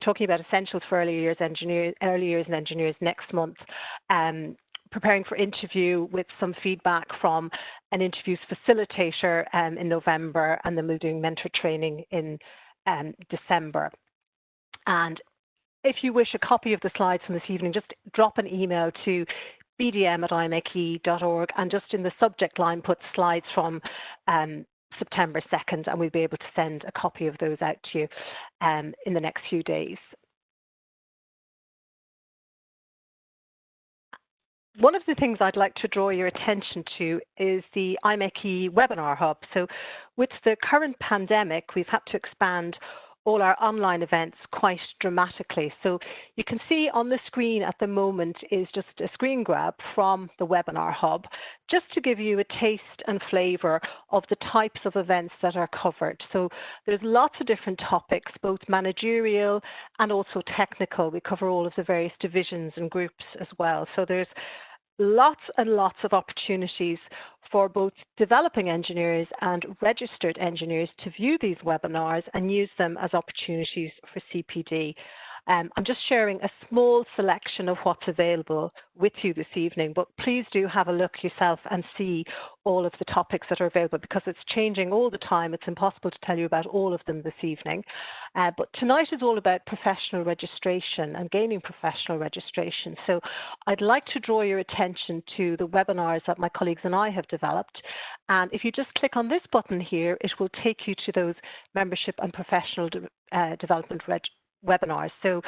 talking about essentials for early years and engineers next month, preparing for interview with some feedback from an interviews facilitator in November, and then we're doing mentor training in December. And if you wish a copy of the slides from this evening, just drop an email to bdm@imeche.org, and just in the subject line put slides from September 2nd, and we'll be able to send a copy of those out to you in the next few days. One of the things I'd like to draw your attention to is the IMechE Webinar Hub. So with the current pandemic, we've had to expand all our online events quite dramatically. So you can see on the screen at the moment is just a screen grab from the Webinar Hub, just to give you a taste and flavour of the types of events that are covered. So there's lots of different topics, both managerial and also technical. We cover all of the various divisions and groups as well. So there's lots and lots of opportunities for both developing engineers and registered engineers to view these webinars and use them as opportunities for CPD. I'm just sharing a small selection of what's available with you this evening, but please do have a look yourself and see all of the topics that are available, because it's changing all the time. It's impossible to tell you about all of them this evening. But tonight is all about professional registration and gaining professional registration. So I'd like to draw your attention to the webinars that my colleagues and I have developed. And if you just click on this button here, it will take you to those membership and professional development webinars. So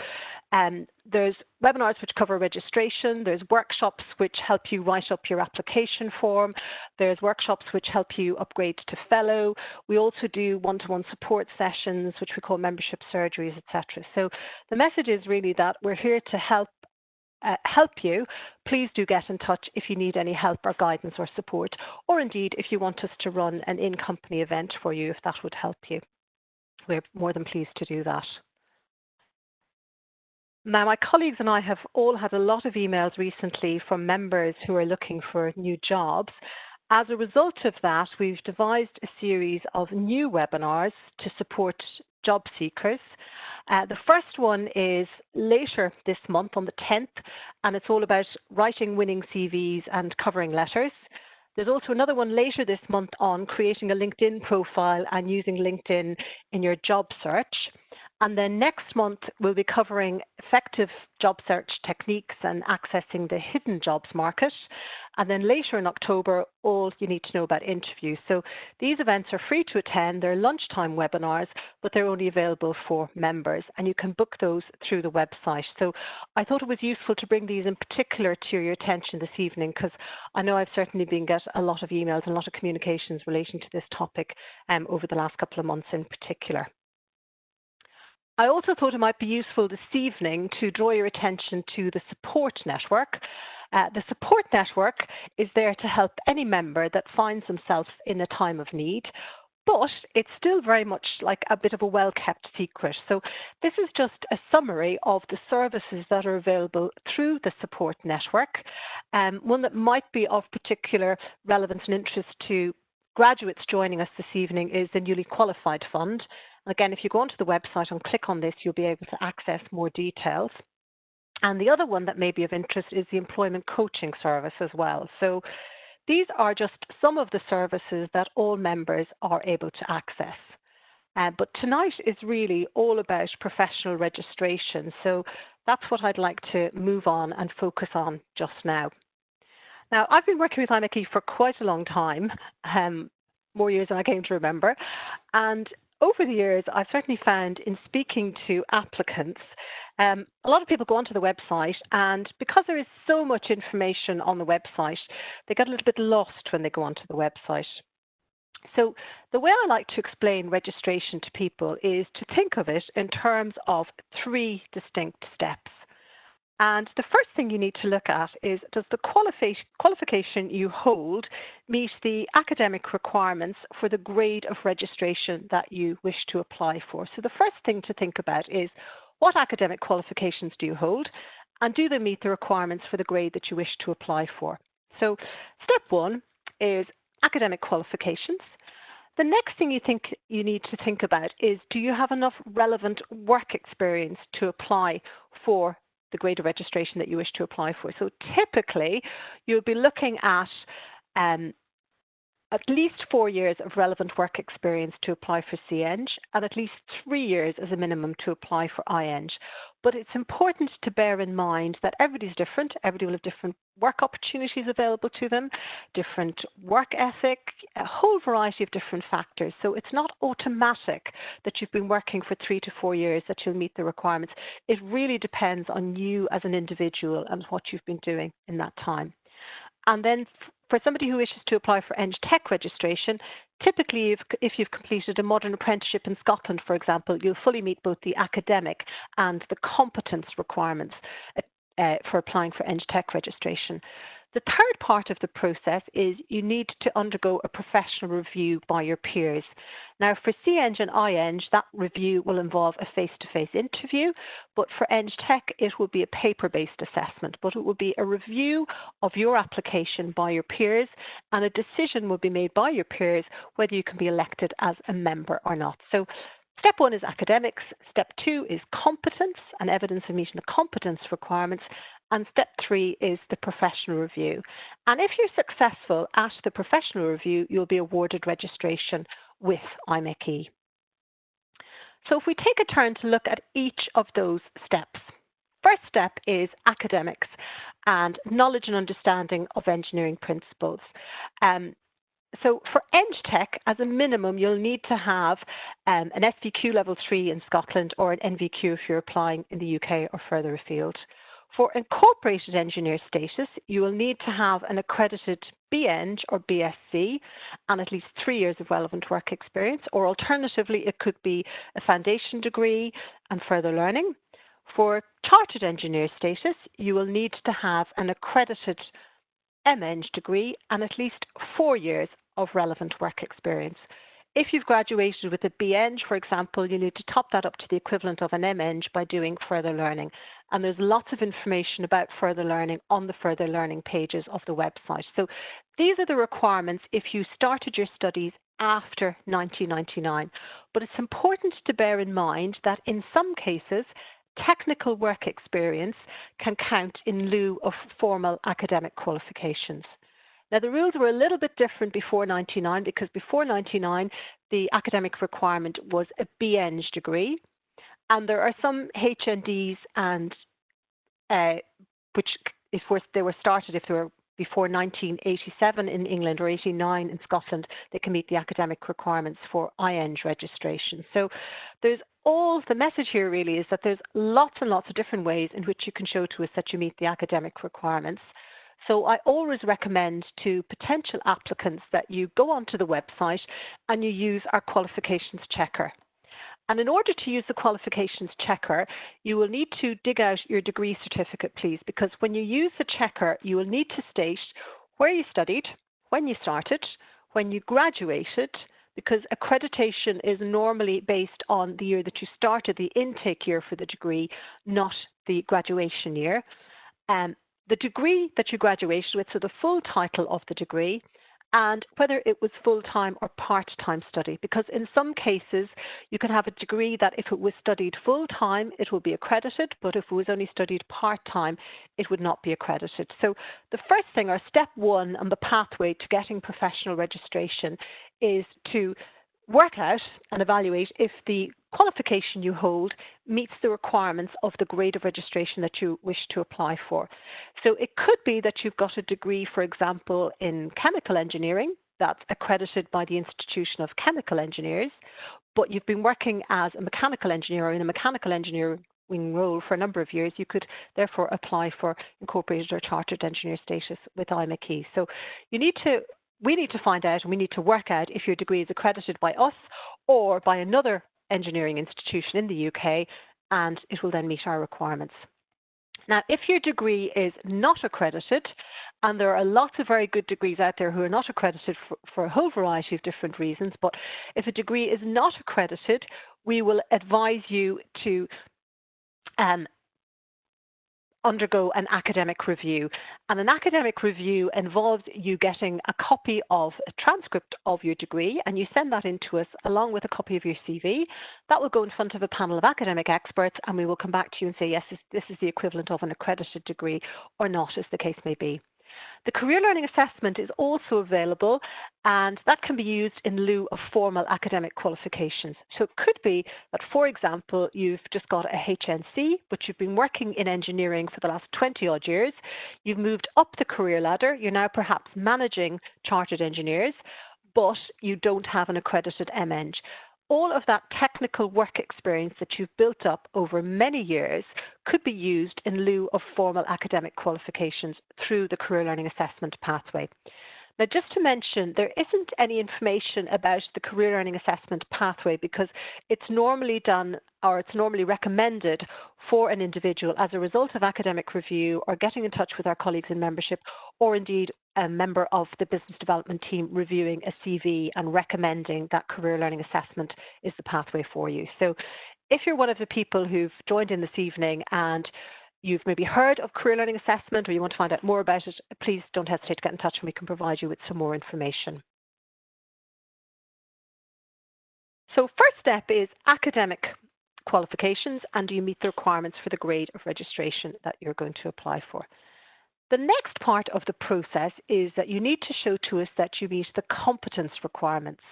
there's webinars which cover registration, there's workshops which help you write up your application form, there's workshops which help you upgrade to fellow. We also do one-to-one support sessions, which we call membership surgeries, etc. So the message is really that we're here to help you. Please do get in touch if you need any help or guidance or support, or indeed if you want us to run an in-company event for you, if that would help you. We're more than pleased to do that. Now, my colleagues and I have all had a lot of emails recently from members who are looking for new jobs. As a result of that, we've devised a series of new webinars to support job seekers. The first one is later this month on the 10th, and it's all about writing winning CVs and covering letters. There's also another one later this month on creating a LinkedIn profile and using LinkedIn in your job search. And then next month, we'll be covering effective job search techniques and accessing the hidden jobs market. And then later in October, all you need to know about interviews. So these events are free to attend. They're lunchtime webinars, but they're only available for members. And you can book those through the website. So I thought it was useful to bring these in particular to your attention this evening, because I know I've certainly been getting a lot of emails and a lot of communications relating to this topic over the last couple of months in particular. I also thought it might be useful this evening to draw your attention to the support network. The support network is there to help any member that finds themselves in a time of need, but it's still very much like a bit of a well-kept secret. So this is just a summary of the services that are available through the support network. One that might be of particular relevance and interest to graduates joining us this evening is the Newly Qualified Fund. Again, if you go onto the website and click on this, you'll be able to access more details. And the other one that may be of interest is the Employment Coaching Service as well. So these are just some of the services that all members are able to access. But tonight is really all about professional registration. So that's what I'd like to move on and focus on just now. Now, I've been working with IMechE for quite a long time, more years than I came to remember. And over the years, I've certainly found in speaking to applicants, a lot of people go onto the website, and because there is so much information on the website, they get a little bit lost when they go onto the website. So the way I like to explain registration to people is to think of it in terms of 3 distinct steps. And the first thing you need to look at is, does the qualification you hold meet the academic requirements for the grade of registration that you wish to apply for? So the first thing to think about is, what academic qualifications do you hold, and do they meet the requirements for the grade that you wish to apply for? So step 1 is academic qualifications. The next thing you need to think about is, do you have enough relevant work experience to apply for the grade of registration that you wish to apply for? So typically, you'll be looking at least 4 years of relevant work experience to apply for CEng, and at least 3 years as a minimum to apply for IEng. But it's important to bear in mind that everybody's different. Everybody will have different work opportunities available to them, different work ethic, a whole variety of different factors. So it's not automatic that you've been working for 3 to 4 years that you'll meet the requirements. It really depends on you as an individual and what you've been doing in that time. And then for somebody who wishes to apply for Eng Tech registration, typically if you've completed a modern apprenticeship in Scotland, for example, you'll fully meet both the academic and the competence requirements for applying for Eng Tech registration. The third part of the process is you need to undergo a professional review by your peers. Now for CEng and IEng, that review will involve a face-to-face interview, but for Eng Tech it will be a paper-based assessment, but it will be a review of your application by your peers, and a decision will be made by your peers whether you can be elected as a member or not. So step 1 is academics, step 2 is competence and evidence of meeting the competence requirements, and step 3 is the professional review. And if you're successful at the professional review, you'll be awarded registration with IMechE. So if we take a turn to look at each of those steps. First step is academics and knowledge and understanding of engineering principles. So for Eng Tech, as a minimum, you'll need to have an SVQ level 3 in Scotland or an NVQ if you're applying in the UK or further afield. For incorporated engineer status, you will need to have an accredited BEng or BSc and at least 3 years of relevant work experience, or alternatively, it could be a foundation degree and further learning. For chartered engineer status, you will need to have an accredited IMechE degree and at least 4 years of relevant work experience. If you've graduated with a BEng, for example, you need to top that up to the equivalent of an IMechE by doing further learning. And there's lots of information about further learning on the further learning pages of the website. So these are the requirements if you started your studies after 1999. But it's important to bear in mind that in some cases, technical work experience can count in lieu of formal academic qualifications. Now, the rules were a little bit different before 99 because before 99, the academic requirement was a BEng degree, and there are some HNDs and which, if they were started if they were before 1987 in England or 89 in Scotland, they can meet the academic requirements for IEng registration. So there's the message here really is that there's lots and lots of different ways in which you can show to us that you meet the academic requirements. So I always recommend to potential applicants that you go onto the website and you use our qualifications checker. And in order to use the qualifications checker, you will need to dig out your degree certificate, please, because when you use the checker, you will need to state where you studied, when you started, when you graduated, because accreditation is normally based on the year that you started, the intake year for the degree, not the graduation year. The degree that you graduated with, so the full title of the degree, and whether it was full-time or part-time study, because in some cases you can have a degree that if it was studied full-time it will be accredited, but if it was only studied part-time it would not be accredited. So the first thing, or step 1 on the pathway to getting professional registration, is to work out and evaluate if the qualification you hold meets the requirements of the grade of registration that you wish to apply for. So it could be that you've got a degree, for example, in chemical engineering that's accredited by the Institution of Chemical Engineers, but you've been working as a mechanical engineer or in a mechanical engineering role for a number of years. You could therefore apply for incorporated or chartered engineer status with IMechE. So we need to find out and we need to work out if your degree is accredited by us or by another engineering institution in the UK, and it will then meet our requirements. Now, if your degree is not accredited, and there are lots of very good degrees out there who are not accredited for a whole variety of different reasons, but if a degree is not accredited, we will advise you to undergo an academic review. And an academic review involves you getting a copy of a transcript of your degree, and you send that in to us along with a copy of your CV. That will go in front of a panel of academic experts, and we will come back to you and say, yes, this is the equivalent of an accredited degree or not, as the case may be. The Career Learning Assessment is also available, and that can be used in lieu of formal academic qualifications. So it could be that, for example, you've just got a HNC, but you've been working in engineering for the last 20-odd years. You've moved up the career ladder. You're now perhaps managing chartered engineers, but you don't have an accredited IMechE. All of that technical work experience that you've built up over many years could be used in lieu of formal academic qualifications through the Career Learning Assessment pathway. Now, just to mention, there isn't any information about the Career Learning Assessment pathway because it's normally done, or it's normally recommended for an individual as a result of academic review or getting in touch with our colleagues in membership, or indeed a member of the business development team reviewing a CV and recommending that Career Learning Assessment is the pathway for you. So if you're one of the people who've joined in this evening and you've maybe heard of Career Learning Assessment or you want to find out more about it, please don't hesitate to get in touch and we can provide you with some more information. So first step is academic qualifications, and do you meet the requirements for the grade of registration that you're going to apply for. The next part of the process is that you need to show to us that you meet the competence requirements.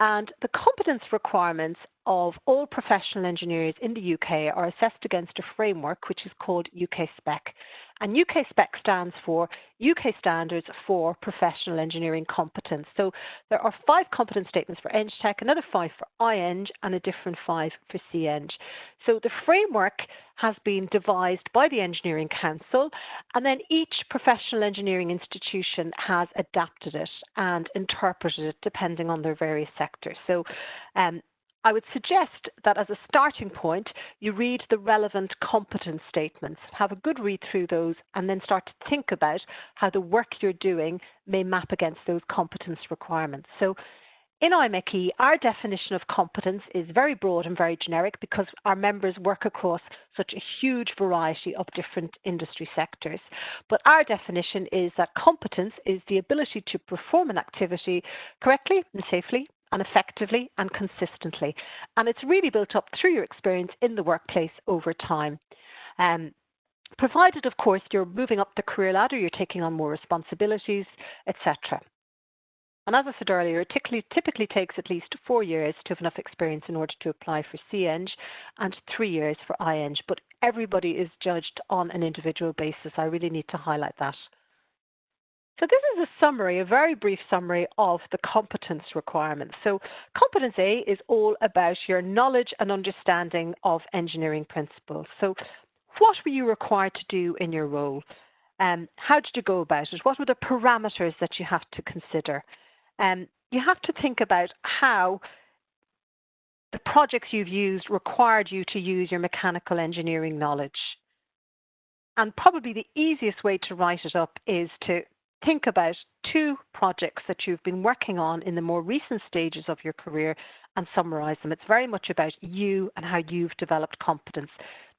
And the competence requirements of all professional engineers in the UK are assessed against a framework which is called UK SPEC. And UK SPEC stands for UK Standards for Professional Engineering Competence. So there are 5 competence statements for Eng Tech, another 5 for IEng, and a different 5 for CEng. So the framework has been devised by the Engineering Council, and then each professional engineering institution has adapted it and interpreted it depending on their various sectors. So I would suggest that as a starting point, you read the relevant competence statements, have a good read through those, and then start to think about how the work you're doing may map against those competence requirements. So in IMechE, our definition of competence is very broad and very generic because our members work across such a huge variety of different industry sectors. But our definition is that competence is the ability to perform an activity correctly and safely and effectively and consistently. And it's really built up through your experience in the workplace over time. Provided, of course, you're moving up the career ladder, you're taking on more responsibilities, etc. And as I said earlier, it typically takes at least 4 years to have enough experience in order to apply for CEng and 3 years for IEng. But everybody is judged on an individual basis. I really need to highlight that. So this is a summary, a very brief summary of the competence requirements. So Competence A is all about your knowledge and understanding of engineering principles. So what were you required to do in your role? How did you go about it? What were the parameters that you have to consider? You have to think about how the projects you've used required you to use your mechanical engineering knowledge. And probably the easiest way to write it up is to think about 2 projects that you've been working on in the more recent stages of your career and summarize them. It's very much about you and how you've developed competence.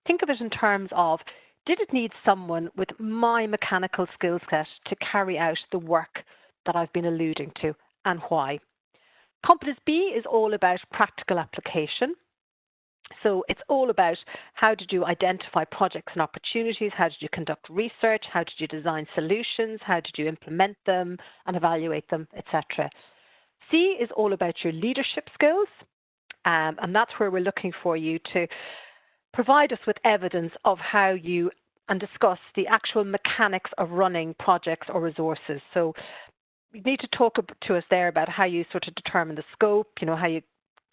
Think of it in terms of, did it need someone with my mechanical skill set to carry out the work that I've been alluding to, and why? Competence B is all about practical application. So it's all about how did you identify projects and opportunities, how did you conduct research, how did you design solutions, how did you implement them and evaluate them, etc. C is all about your leadership skills, and that's where we're looking for you to provide us with evidence of how you and discuss the actual mechanics of running projects or resources. So you need to talk to us there about how you sort of determine the scope, how you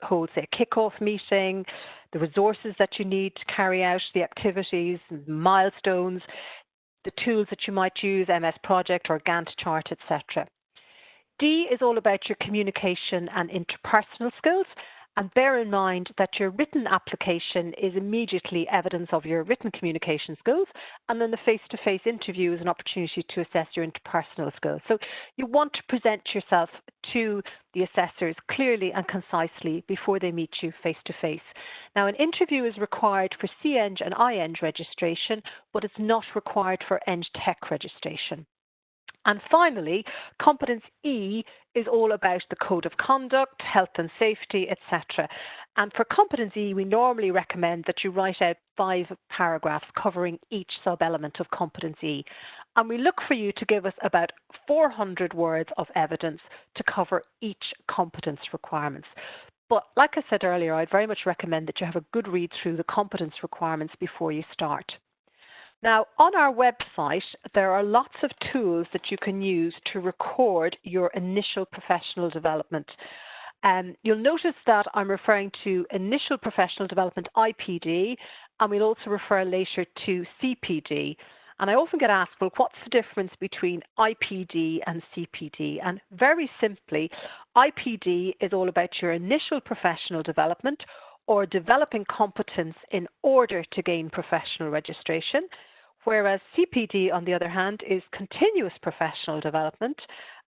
hold, say, a kick-off meeting, the resources that you need to carry out the activities, milestones, the tools that you might use, MS Project or Gantt chart, etc. D is all about your communication and interpersonal skills. And bear in mind that your written application is immediately evidence of your written communication skills, and then the face-to-face interview is an opportunity to assess your interpersonal skills. So you want to present yourself to the assessors clearly and concisely before they meet you face-to-face. Now, an interview is required for CEng and IEng registration, but it's not required for Eng Tech registration. And finally, Competence E is all about the code of conduct, health and safety, etc. And for Competence E, we normally recommend that you write out 5 paragraphs covering each sub-element of Competence E. And we look for you to give us about 400 words of evidence to cover each competence requirements. But like I said earlier, I'd very much recommend that you have a good read through the competence requirements before you start. Now, on our website, there are lots of tools that you can use to record your initial professional development. You'll notice that I'm referring to initial professional development, IPD, and we'll also refer later to CPD. And I often get asked, well, what's the difference between IPD and CPD? And very simply, IPD is all about your initial professional development, or developing competence in order to gain professional registration, whereas CPD, on the other hand, is continuous professional development,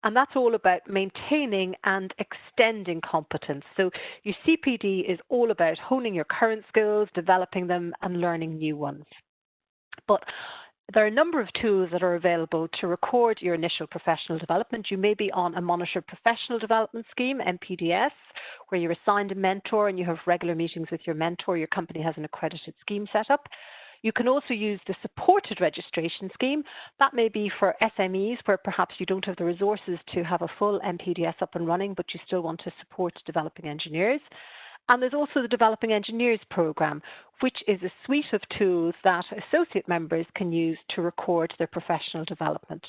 and that's all about maintaining and extending competence. So your CPD is all about honing your current skills, developing them, and learning new ones. But there are a number of tools that are available to record your initial professional development. You may be on a monitored professional development scheme, MPDS, where you're assigned a mentor and you have regular meetings with your mentor. Your company has an accredited scheme set up. You can also use the supported registration scheme. That may be for SMEs where perhaps you don't have the resources to have a full MPDS up and running, but you still want to support developing engineers. And there's also the Developing Engineers Programme, which is a suite of tools that associate members can use to record their professional development.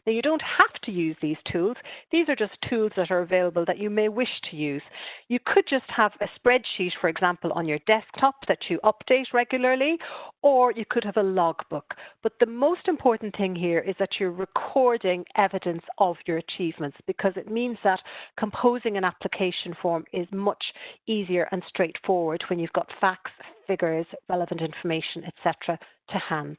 Now, you don't have to use these tools. These are just tools that are available that you may wish to use. You could just have a spreadsheet, for example, on your desktop that you update regularly, or you could have a logbook. But the most important thing here is that you're recording evidence of your achievements, because it means that composing an application form is much easier and straightforward when you've got facts, figures, relevant information, etc. to hand.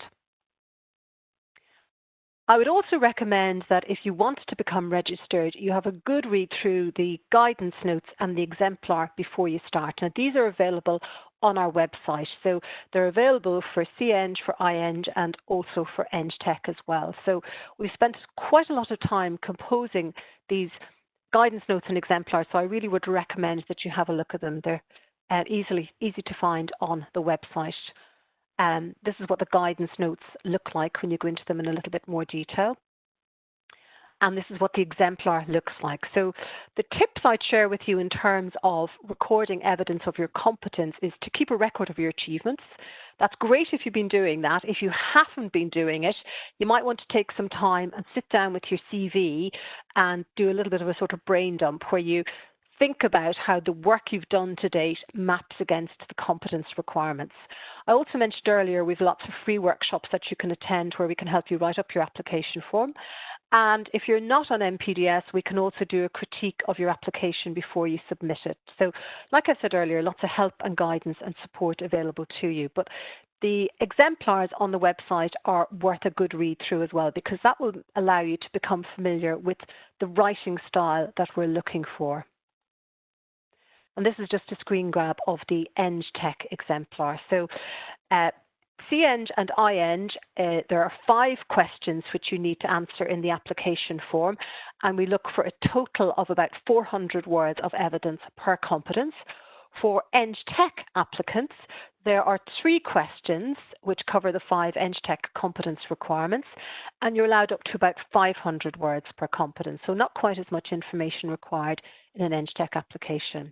I would also recommend that if you want to become registered, you have a good read through the guidance notes and the exemplar before you start. Now, these are available on our website. So they're available for CEng, for IEng, and also for Eng Tech as well. So we've spent quite a lot of time composing these guidance notes and exemplars, so I really would recommend that you have a look at them. They're easy to find on the website. This is what the guidance notes look like when you go into them in a little bit more detail. And this is what the exemplar looks like. So the tips I'd share with you in terms of recording evidence of your competence is to keep a record of your achievements. That's great if you've been doing that. If you haven't been doing it, you might want to take some time and sit down with your CV and do a little bit of a sort of brain dump where you think about how the work you've done to date maps against the competence requirements. I also mentioned earlier we've lots of free workshops that you can attend where we can help you write up your application form. And if you're not on MPDS, we can also do a critique of your application before you submit it. So like I said earlier, lots of help and guidance and support available to you. But the exemplars on the website are worth a good read through as well, because that will allow you to become familiar with the writing style that we're looking for. And this is just a screen grab of the Eng Tech exemplar. So CEng and IEng, there are 5 questions which you need to answer in the application form, and we look for a total of about 400 words of evidence per competence. For Eng Tech applicants, there are 3 questions which cover the 5 Eng Tech competence requirements, and you're allowed up to about 500 words per competence, so not quite as much information required in an Eng Tech application.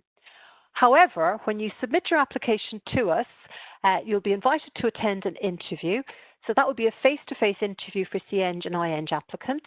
However, when you submit your application to us, you'll be invited to attend an interview. So that will be a face-to-face interview for CEng and IEng applicants.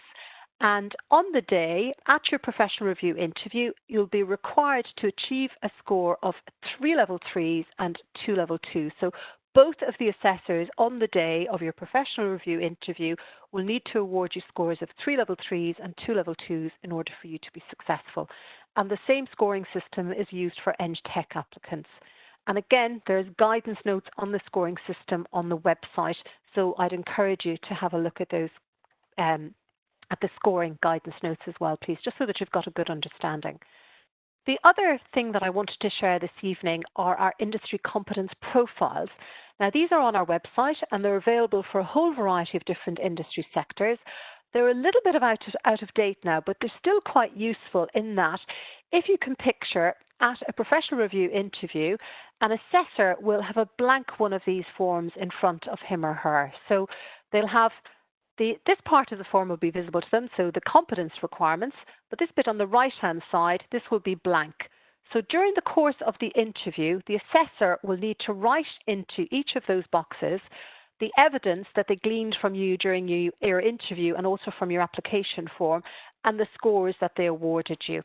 And on the day, at your professional review interview, you'll be required to achieve a score of 3 level 3s and 2 level 2s. So both of the assessors on the day of your professional review interview will need to award you scores of 3 level 3s and 2 level 2s in order for you to be successful. and the same scoring system is used for Eng Tech applicants. And again, there's guidance notes on the scoring system on the website, so I'd encourage you to have a look at those, at the scoring guidance notes as well, please, just so that you've got a good understanding. The other thing that I wanted to share this evening are our industry competence profiles. Now, these are on our website and they're available for a whole variety of different industry sectors. They're a little bit out of date now, but they're still quite useful in that if you can picture at a professional review interview, an assessor will have a blank one of these forms in front of him or her. So they'll have this part of the form will be visible to them, so the competence requirements, but this bit on the right-hand side, this will be blank. So during the course of the interview, the assessor will need to write into each of those boxes the evidence that they gleaned from you during your interview and also from your application form and the scores that they awarded you.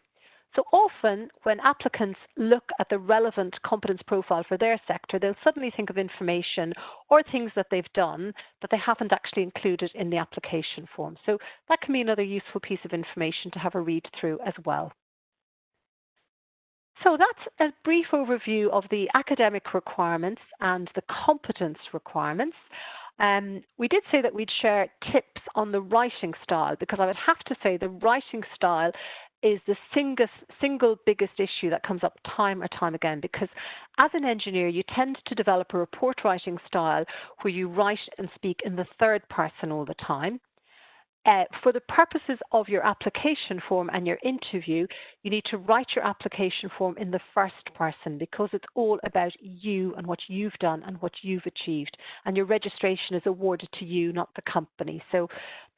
So often when applicants look at the relevant competence profile for their sector, they'll suddenly think of information or things that they've done that they haven't actually included in the application form. So that can be another useful piece of information to have a read through as well. So that's a brief overview of the academic requirements and the competence requirements. We did say that we'd share tips on the writing style, because I would have to say the writing style is the single biggest issue that comes up time and time again, because as an engineer, you tend to develop a report writing style where you write and speak in the third person all the time. For the purposes of your application form and your interview, you need to write your application form in the first person, because it's all about you and what you've done and what you've achieved. And your registration is awarded to you, not the company. So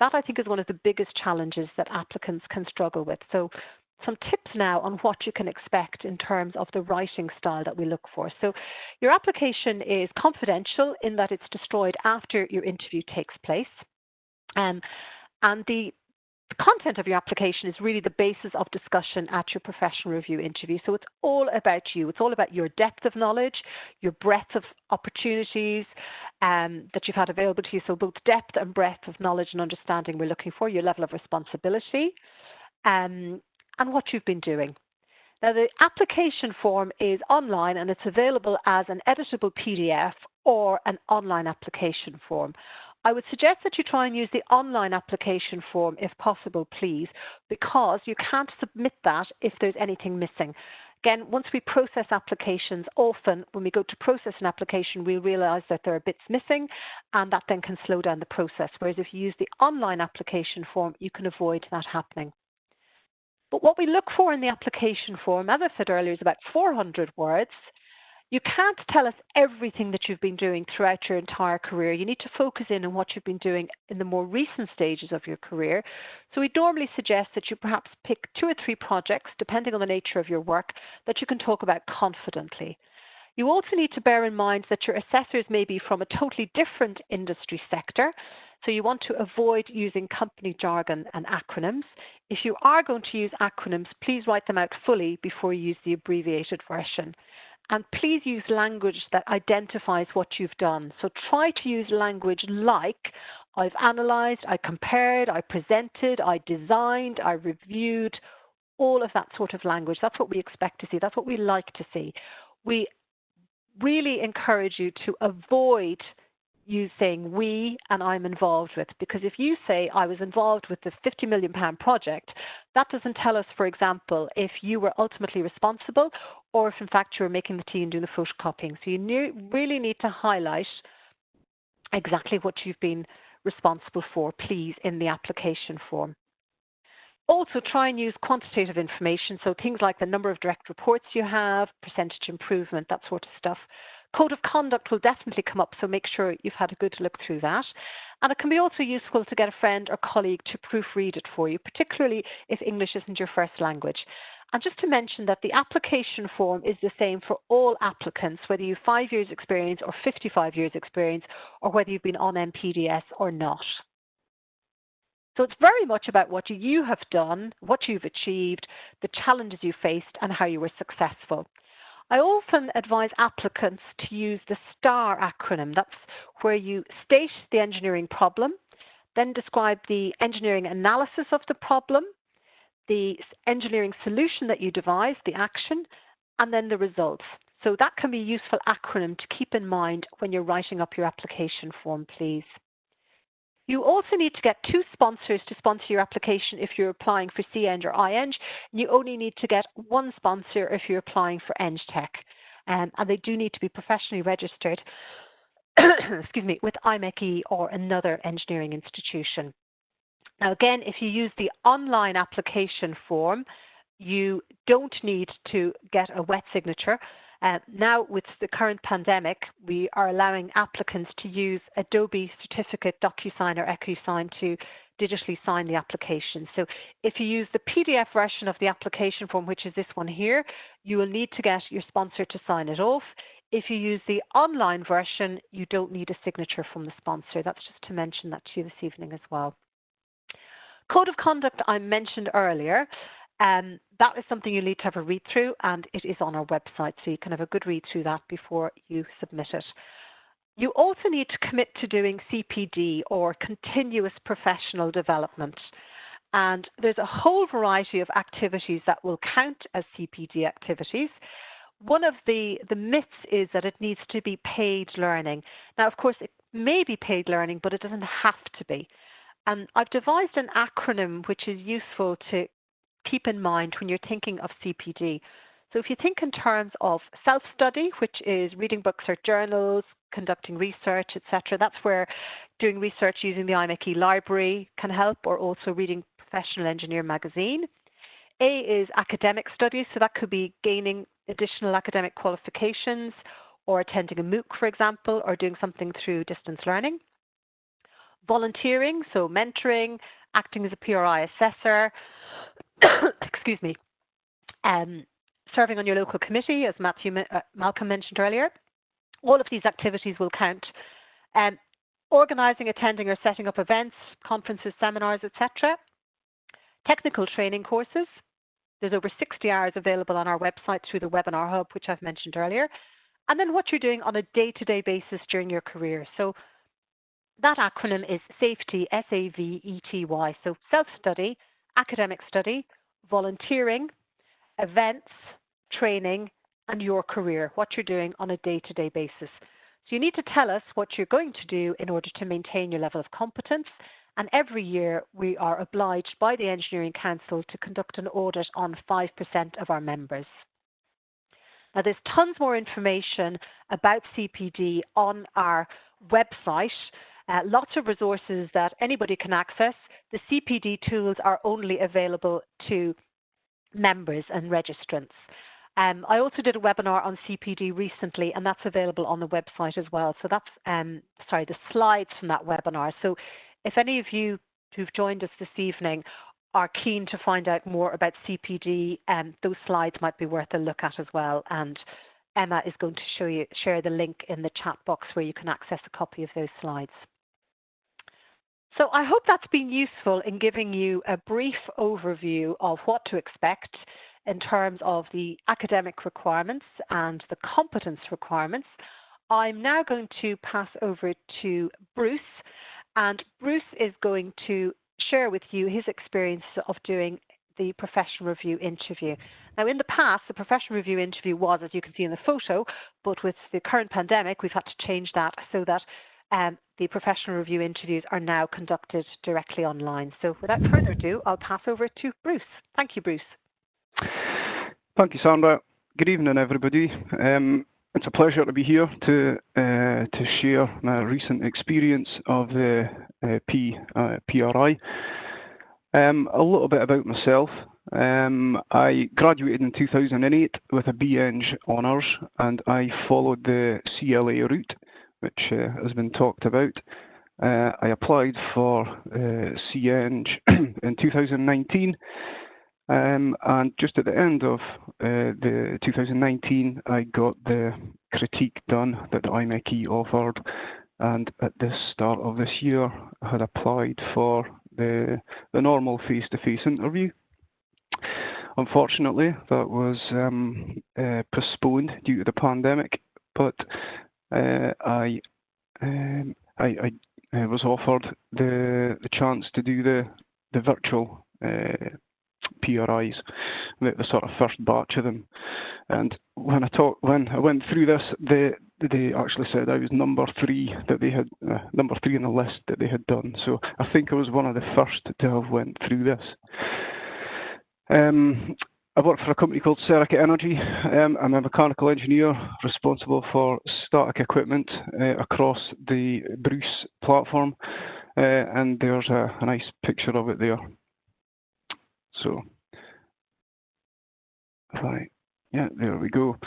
that, I think, is one of the biggest challenges that applicants can struggle with. So some tips now on what you can expect in terms of the writing style that we look for. So your application is confidential in that it's destroyed after your interview takes place. And the content of your application is really the basis of discussion at your professional review interview. So it's all about you. It's all about your depth of knowledge, your breadth of opportunities that you've had available to you. So both depth and breadth of knowledge and understanding we're looking for, your level of responsibility, and what you've been doing. Now, the application form is online and it's available as an editable PDF or an online application form. I would suggest that you try and use the online application form if possible, please, because you can't submit that if there's anything missing. Again, once we process applications, often when we go to process an application, we realize that there are bits missing, and that then can slow down the process. Whereas if you use the online application form, you can avoid that happening. But what we look for in the application form, as I said earlier, is about 400 words. You can't tell us everything that you've been doing throughout your entire career. You need to focus in on what you've been doing in the more recent stages of your career. So we normally suggest that you perhaps pick 2 or 3 projects, depending on the nature of your work, that you can talk about confidently. You also need to bear in mind that your assessors may be from a totally different industry sector, so you want to avoid using company jargon and acronyms. If you are going to use acronyms, please write them out fully before you use the abbreviated version. And please use language that identifies what you've done. So try to use language like, I've analysed, I compared, I presented, I designed, I reviewed, all of that sort of language. That's what we expect to see. That's what we like to see. We really encourage you to avoid you saying we and I'm involved with, because if you say I was involved with the £50 million project, that doesn't tell us, for example, if you were ultimately responsible or if in fact you were making the tea and doing the photocopying. So you really need to highlight exactly what you've been responsible for, please, in the application form. Also try and use quantitative information, so things like the number of direct reports you have, percentage improvement, that sort of stuff. Code of conduct will definitely come up, so make sure you've had a good look through that. And it can be also useful to get a friend or colleague to proofread it for you, particularly if English isn't your first language. And just to mention that the application form is the same for all applicants, whether you have 5 years experience or 55 years experience, or whether you've been on MPDS or not. So it's very much about what you have done, what you've achieved, the challenges you faced, and how you were successful. I often advise applicants to use the STAR acronym. That's where you state the engineering problem, then describe the engineering analysis of the problem, the engineering solution that you devise, the action, and then the results. So that can be a useful acronym to keep in mind when you're writing up your application form, please. You also need to get 2 sponsors to sponsor your application if you're applying for CEng or IEng. You only need to get 1 sponsor if you're applying for Eng Tech. And they do need to be professionally registered excuse me, with IMechE or another engineering institution. Now again, if you use the online application form, you don't need to get a wet signature. Now with the current pandemic, we are allowing applicants to use Adobe Certificate, DocuSign or EcuSign to digitally sign the application. So if you use the PDF version of the application form, which is this one here, you will need to get your sponsor to sign it off. If you use the online version, you don't need a signature from the sponsor. That's just to mention that to you this evening as well. Code of conduct I mentioned earlier. That is something you need to have a read through, and it is on our website, so you can have a good read through that before you submit it. You also need to commit to doing CPD, or continuous professional development. And there's a whole variety of activities that will count as CPD activities. One of the myths is that it needs to be paid learning. Now, of course, it may be paid learning, but it doesn't have to be. And I've devised an acronym which is useful to keep in mind when you're thinking of CPD. So if you think in terms of self-study, which is reading books or journals, conducting research, etc., that's where doing research using the IMechE library can help, or also reading Professional Engineer magazine. A is academic studies, so that could be gaining additional academic qualifications or attending a MOOC, for example, or doing something through distance learning. Volunteering, so mentoring, acting as a PRI assessor, excuse me, serving on your local committee, as Malcolm mentioned earlier. All of these activities will count. Organising, attending or setting up events, conferences, seminars, etc. Technical training courses. There's over 60 hours available on our website through the webinar hub, which I've mentioned earlier. And then what you're doing on a day-to-day basis during your career. So that acronym is SAVETY, S-A-V-E-T-Y. So self-study, academic study, volunteering, events, training, and your career, what you're doing on a day-to-day basis. So you need to tell us what you're going to do in order to maintain your level of competence. And every year we are obliged by the Engineering Council to conduct an audit on 5% of our members. Now there's tons more information about CPD on our website. Lots of resources that anybody can access. The CPD tools are only available to members and registrants. I also did a webinar on CPD recently, and that's available on the website as well. So that's, the slides from that webinar. So if any of you who've joined us this evening are keen to find out more about CPD, those slides might be worth a look at as well. And Emma is going to share the link in the chat box where you can access a copy of those slides. So I hope that's been useful in giving you a brief overview of what to expect in terms of the academic requirements and the competence requirements. I'm now going to pass over to Bruce, and Bruce is going to share with you his experience of doing the Professional Reiew Interview. Now in the past, the Professional Reiew Interview was, as you can see in the photo, but with the current pandemic, we've had to change that so that the Professional Reiew Interviews are now conducted directly online. So without further ado, I'll pass over to Bruce. Thank you, Bruce. Thank you, Sandra. Good evening, everybody. It's a pleasure to be here to share my recent experience of the PRI. A little bit about myself. I graduated in 2008 with a BEng honours, and I followed the CLA route, which has been talked about. I applied for CEng in 2019, and just at the end of the 2019, I got the critique done that the IMechE offered, and at the start of this year, I had applied for the normal face-to-face interview. Unfortunately, that was postponed due to the pandemic, but I was offered the chance to do the virtual PRIs, the sort of first batch of them. And when I went through this, they actually said I was number 3 that they had, number 3 on the list that they had done. So I think I was one of the first to have went through this. I work for a company called Serica Energy. I'm a mechanical engineer responsible for static equipment across the Bruce platform, and there's a nice picture of it there. So, right, yeah, there we go.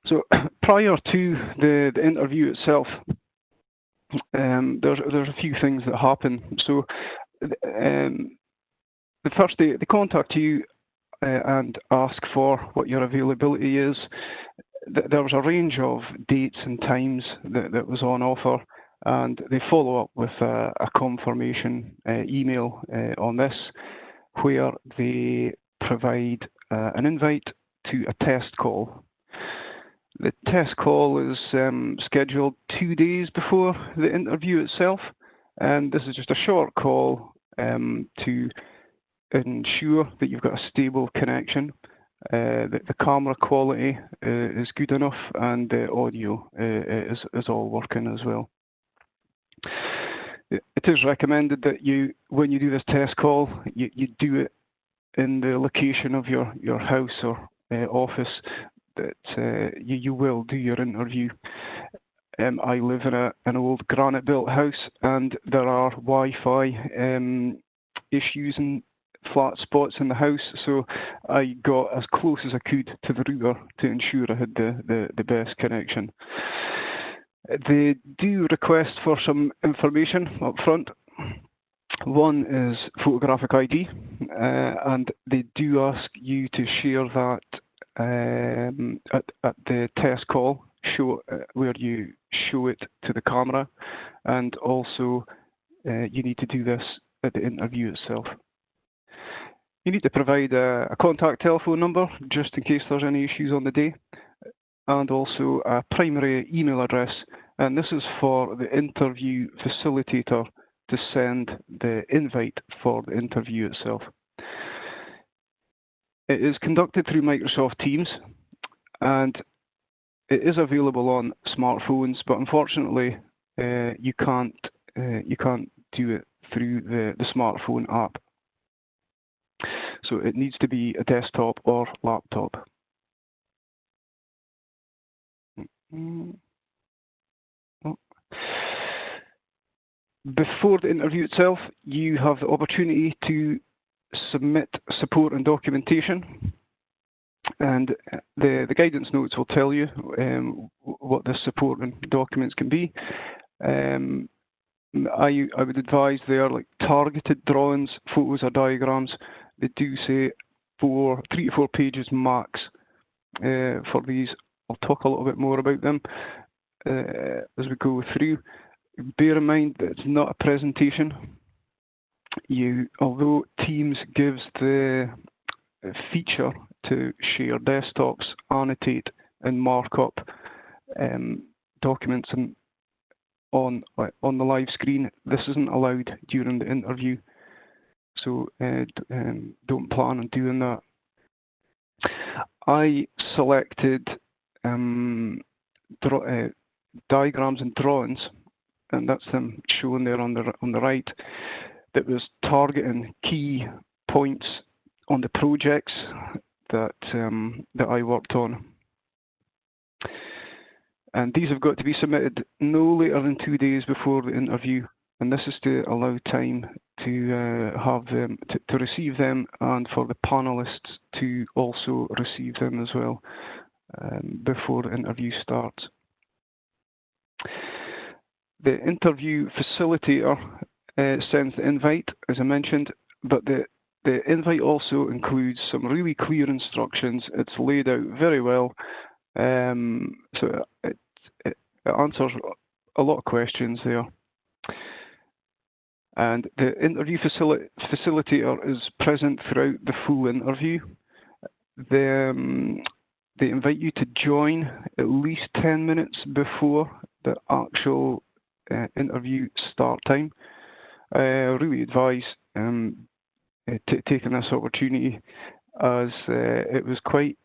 So prior to the interview itself, there's a few things that happen. So the first, they contact you and ask for what your availability is. There was a range of dates and times that was on offer, and they follow up with a confirmation email on this, where they provide an invite to a test call. The test call is scheduled 2 days before the interview itself, and this is just a short call to ensure that you've got a stable connection, that the camera quality is good enough, and the audio is all working as well. It is recommended that when you do this test call, you do it in the location of your house or office that you will do your interview. I live in an old granite-built house, and there are Wi-Fi issues and flat spots in the house, so I got as close as I could to the router to ensure I had the best connection. They do request for some information up front. One is photographic ID, and they do ask you to share that at the test call, where you show it to the camera, and also you need to do this at the interview itself. You need to provide a contact telephone number just in case there's any issues on the day, and also a primary email address, and this is for the interview facilitator to send the invite for the interview itself. It is conducted through Microsoft Teams, and it is available on smartphones, but unfortunately you can't do it through the smartphone app. So it needs to be a desktop or laptop. Before the interview itself, you have the opportunity to submit support and documentation, and the guidance notes will tell you what the support and documents can be. I would advise they are like targeted drawings, photos or diagrams. They do say 3 to 4 pages max for these. I'll talk a little bit more about them as we go through. Bear in mind that it's not a presentation. Although Teams gives the feature to share desktops, annotate and mark up documents on the live screen, this isn't allowed during the interview. So don't plan on doing that. I selected diagrams and drawings, and that's them shown there on the right, that was targeting key points on the projects that I worked on. And these have got to be submitted no later than 2 days before the interview, and this is to allow time to have them to receive them, and for the panelists to also receive them as well before the interview starts. The interview facilitator sends the invite, as I mentioned, but the invite also includes some really clear instructions. It's laid out very well, so it answers a lot of questions there. And the interview facilitator is present throughout the full interview. They invite you to join at least 10 minutes before the actual interview start time. I really advise taking this opportunity, as it was quite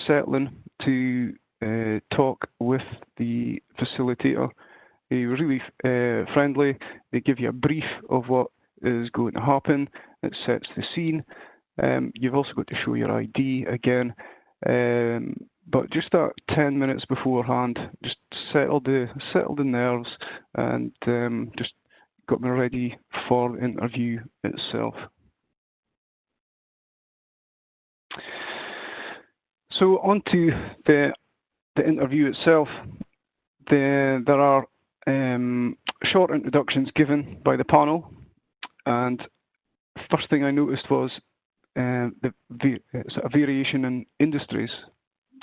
settling to talk with the facilitator. He was really friendly. They give you a brief of what is going to happen. It sets the scene. You've also got to show your ID again. But just that 10 minutes beforehand, just settled the nerves and just got me ready for the interview itself. So on to the interview itself. There are short introductions given by the panel, and first thing I noticed was the sort of variation in industries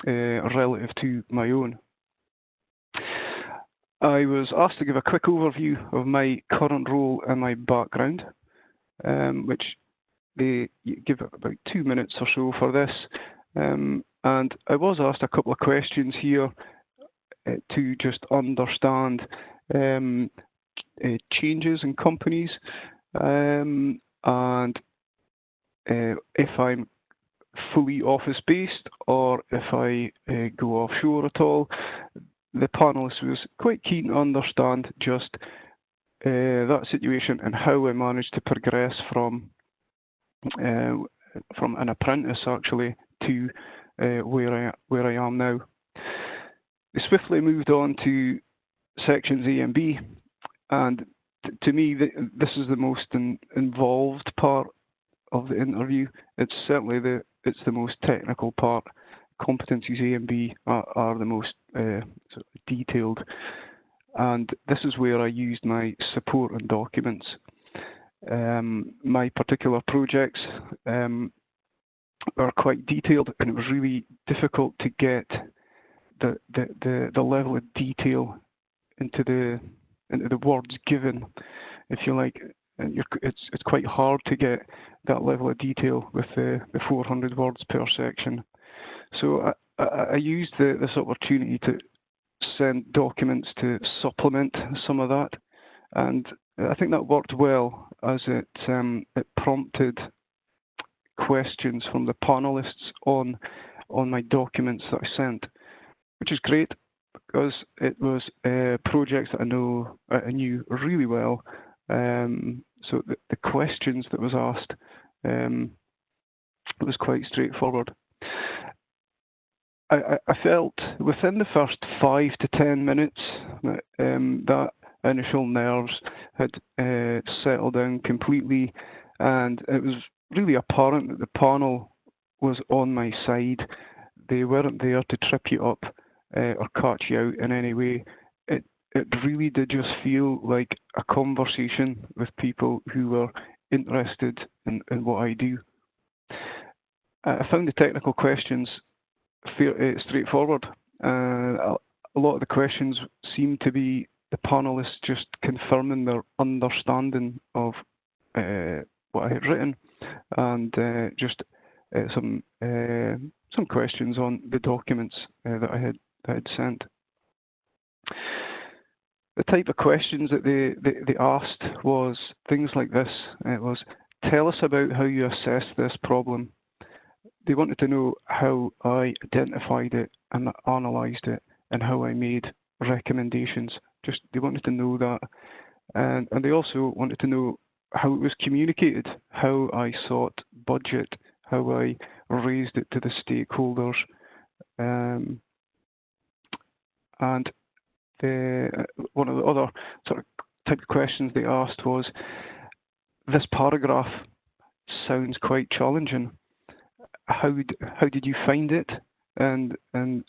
relative to my own. I was asked to give a quick overview of my current role and my background, which they give about 2 minutes or so for this. And I was asked a couple of questions here to just understand changes in companies, and if I'm fully office-based or if I go offshore at all. The panelist was quite keen to understand just that situation and how I managed to progress from an apprentice actually to where I am now. They swiftly moved on to sections A and B, and to me this is the most involved part of the interview. It's certainly the most technical part. Competencies A and B are the most sort of detailed, and this is where I used my support and documents. My particular projects are quite detailed, and it was really difficult to get the level of detail into the words given, if you like. And it's quite hard to get that level of detail with the 400 words per section. So I used this opportunity to send documents to supplement some of that, and I think that worked well, as it prompted questions from the panelists on my documents that I sent, which is great because it was projects that I knew really well. So the questions that was asked was quite straightforward. I felt within the first 5 to 10 minutes that initial nerves had settled down completely, and it was really apparent that the panel was on my side. They weren't there to trip you up or catch you out in any way. It really did just feel like a conversation with people who were interested in what I do. I found the technical questions straightforward. A lot of the questions seemed to be the panelists just confirming their understanding of what I had written, and just some questions on the documents that I had sent. The type of questions that they asked was things like this. It was, tell us about how you assessed this problem. They wanted to know how I identified it and analysed it, and how I made recommendations. They wanted to know that, and they also wanted to know how it was communicated, how I sought budget, how I raised it to the stakeholders, and one of the other sort of type of questions they asked was, this paragraph sounds quite challenging. How did you find it, and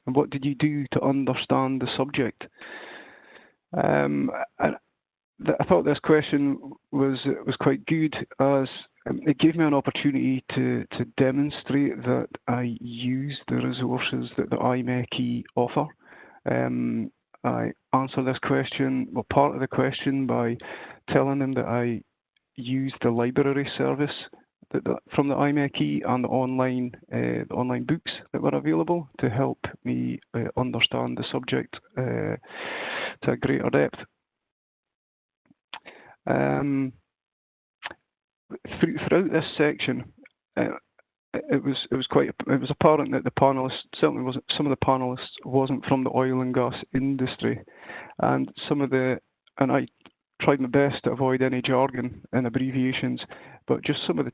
what did you do to understand the subject? I thought this question was quite good, as it gave me an opportunity to demonstrate that I use the resources that the IMechE offer. I answer this question, well, part of the question, by telling them that I used the library service from the IMechE and the online books that were available to help me understand the subject to a greater depth. throughout this section, it was apparent that the panelists, certainly wasn't, some of the panelists wasn't from the oil and gas industry, and I tried my best to avoid any jargon and abbreviations, but just some of the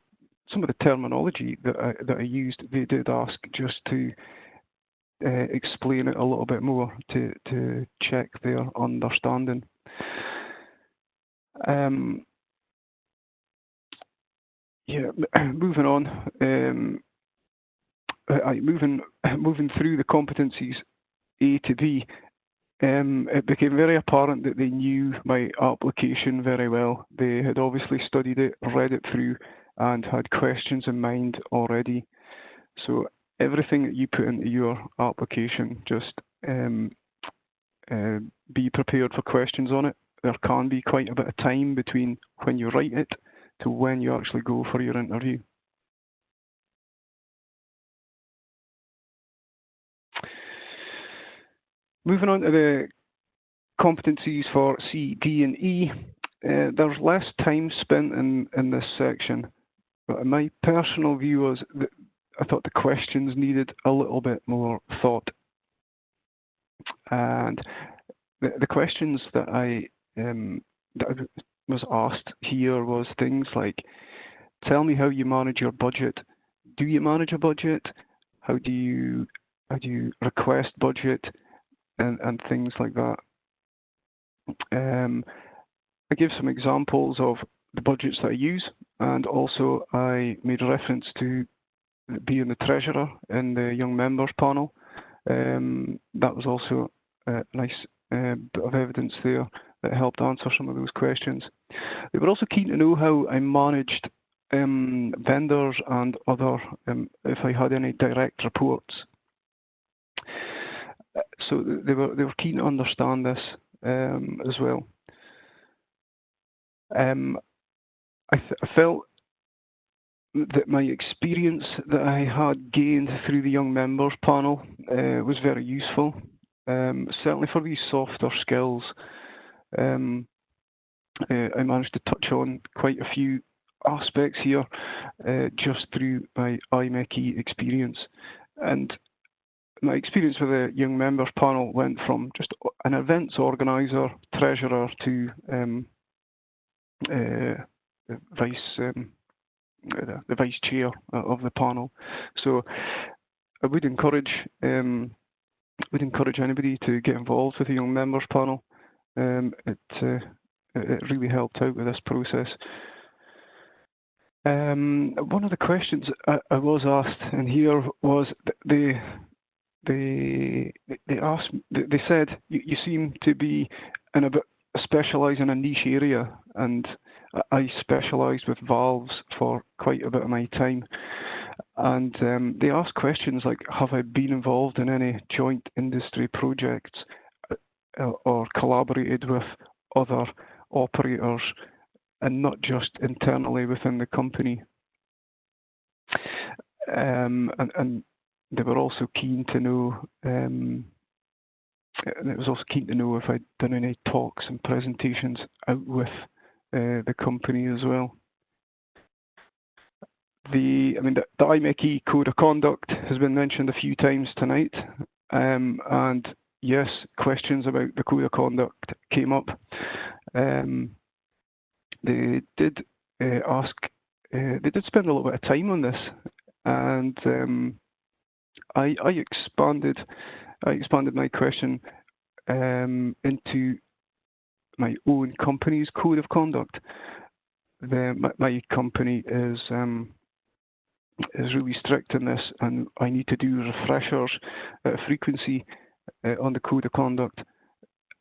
terminology that I used, they did ask just to explain it a little bit more to check their understanding. Moving on. Moving through the competencies A to B, it became very apparent that they knew my application very well. They had obviously studied it, read it through, and had questions in mind already. So everything that you put into your application, just be prepared for questions on it. There can be quite a bit of time between when you write it to when you actually go for your interview. Moving on to the competencies for C, D, and E, there's less time spent in this section, but my personal view was that I thought the questions needed a little bit more thought. And the questions that I was asked here was things like, tell me how you manage your budget. Do you manage a budget? How do you request budget? And things like that. I give some examples of the budgets that I use, and also I made reference to being the treasurer in the young members panel. That was also a nice bit of evidence there that helped answer some of those questions. They were also keen to know how I managed vendors and other, if I had any direct reports. So they were keen to understand this as well. I felt that my experience that I had gained through the young members panel was very useful, certainly for these softer skills. I managed to touch on quite a few aspects here just through my IMechE experience. And my experience with the young members panel went from just an events organizer, treasurer, to the vice chair of the panel. So I would encourage anybody to get involved with the young members panel. It really helped out with this process. One of the questions I was asked in here was they said you seem to be specialise in a niche area, and I specialised with valves for quite a bit of my time. And they asked questions like, have I been involved in any joint industry projects or collaborated with other operators and not just internally within the company? And they were also keen to know, it was also keen to know if I'd done any talks and presentations out with the company as well. The IMechE Code of Conduct has been mentioned a few times tonight, and yes, questions about the Code of Conduct came up. They did they did spend a little bit of time on this, and I expanded my question into my own company's Code of Conduct. My company is really strict in this, and I need to do refreshers at a frequency on the Code of Conduct.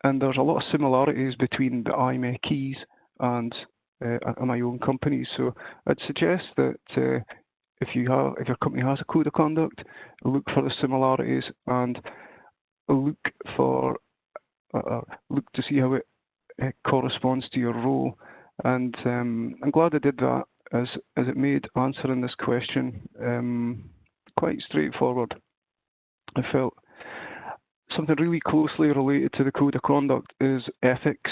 And there's a lot of similarities between the IMechEs and my own company. So I'd suggest that if your company has a Code of Conduct, look for the similarities and look to see how it corresponds to your role. And I'm glad I did that, as it made answering this question quite straightforward. I felt something really closely related to the Code of Conduct is ethics,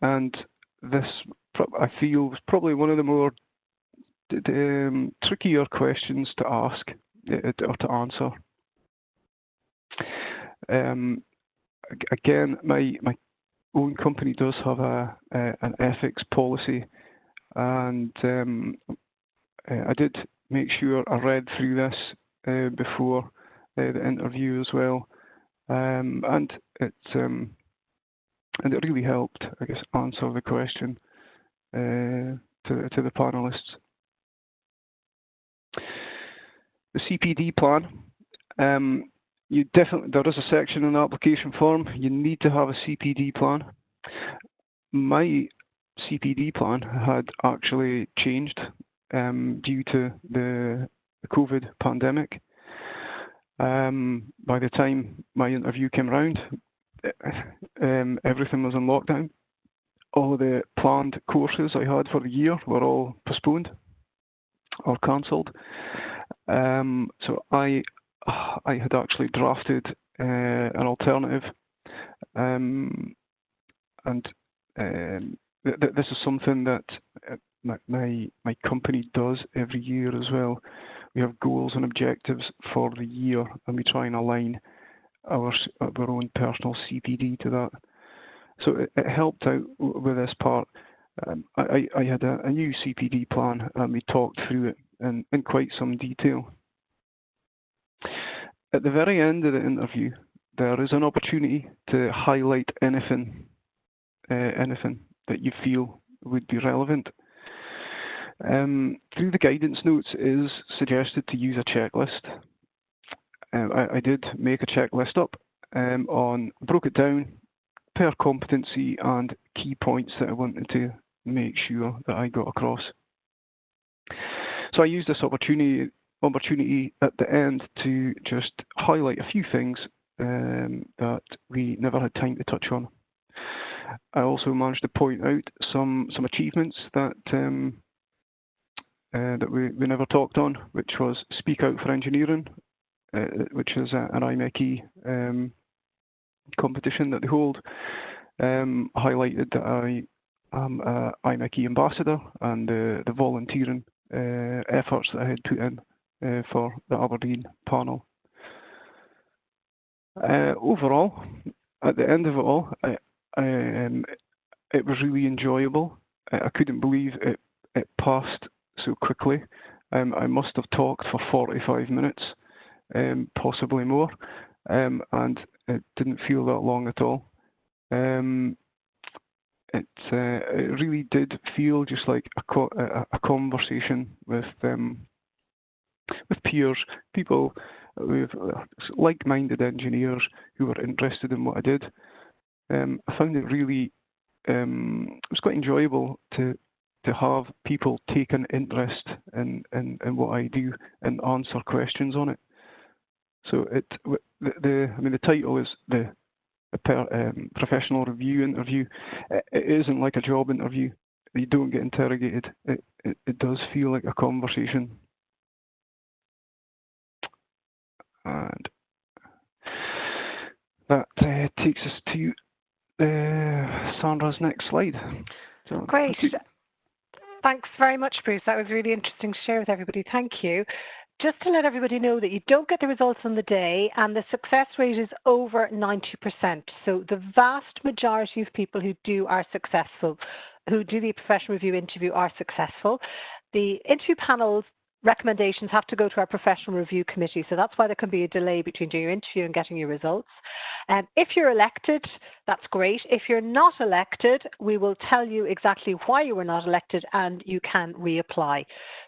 and this, I feel, was probably one of the more trickier questions to ask or to answer. Again, my own company does have an ethics policy, and I did make sure I read through this before the interview as well, and it really helped, I guess, answer the question to the panelists. The CPD plan. There is a section in the application form. You need to have a CPD plan. My CPD plan had actually changed due to the COVID pandemic. By the time my interview came around, everything was in lockdown. All of the planned courses I had for the year were all postponed or cancelled. So I had actually drafted an alternative, and this is something that my company does every year as well. We have goals and objectives for the year, and we try and align our own personal CPD to that. So it helped out with this part. I had a new CPD plan, and we talked through it in quite some detail. At the very end of the interview, there is an opportunity to highlight anything that you feel would be relevant. Through the guidance notes, it is suggested to use a checklist. I did make a checklist up broke it down per competency and key points that I wanted to make sure that I got across. So I used this opportunity at the end to just highlight a few things that we never had time to touch on. I also managed to point out some achievements that we never talked on, which was Speak Out for Engineering, which is an IMechE competition that they hold. Highlighted that I am an IMechE ambassador, and the volunteering efforts that I had put in for the Aberdeen panel. Overall, at the end of it all, it was really enjoyable. I couldn't believe it passed so quickly. I must have talked for 45 minutes, possibly more, and it didn't feel that long at all. It really did feel just like a conversation with peers, people with like-minded engineers who were interested in what I did. I found it really, it was quite enjoyable to have people take an interest in what I do and answer questions on it. So the title is the Professional Reiew Interview. It isn't like a job interview. You don't get interrogated. It does feel like a conversation. And that takes us to Sandra's next slide. So, great. Thanks very much, Bruce. That was really interesting to share with everybody. Thank you. Just to let everybody know that you don't get the results on the day, and the success rate is over 90%. So the vast majority of people who do the Professional Reiew Interview are successful. The interview panel's recommendations have to go to our Professional Reiew Committee, so that's why there can be a delay between doing your interview and getting your results. If you're elected, that's great. If you're not elected, we will tell you exactly why you were not elected, and you can reapply.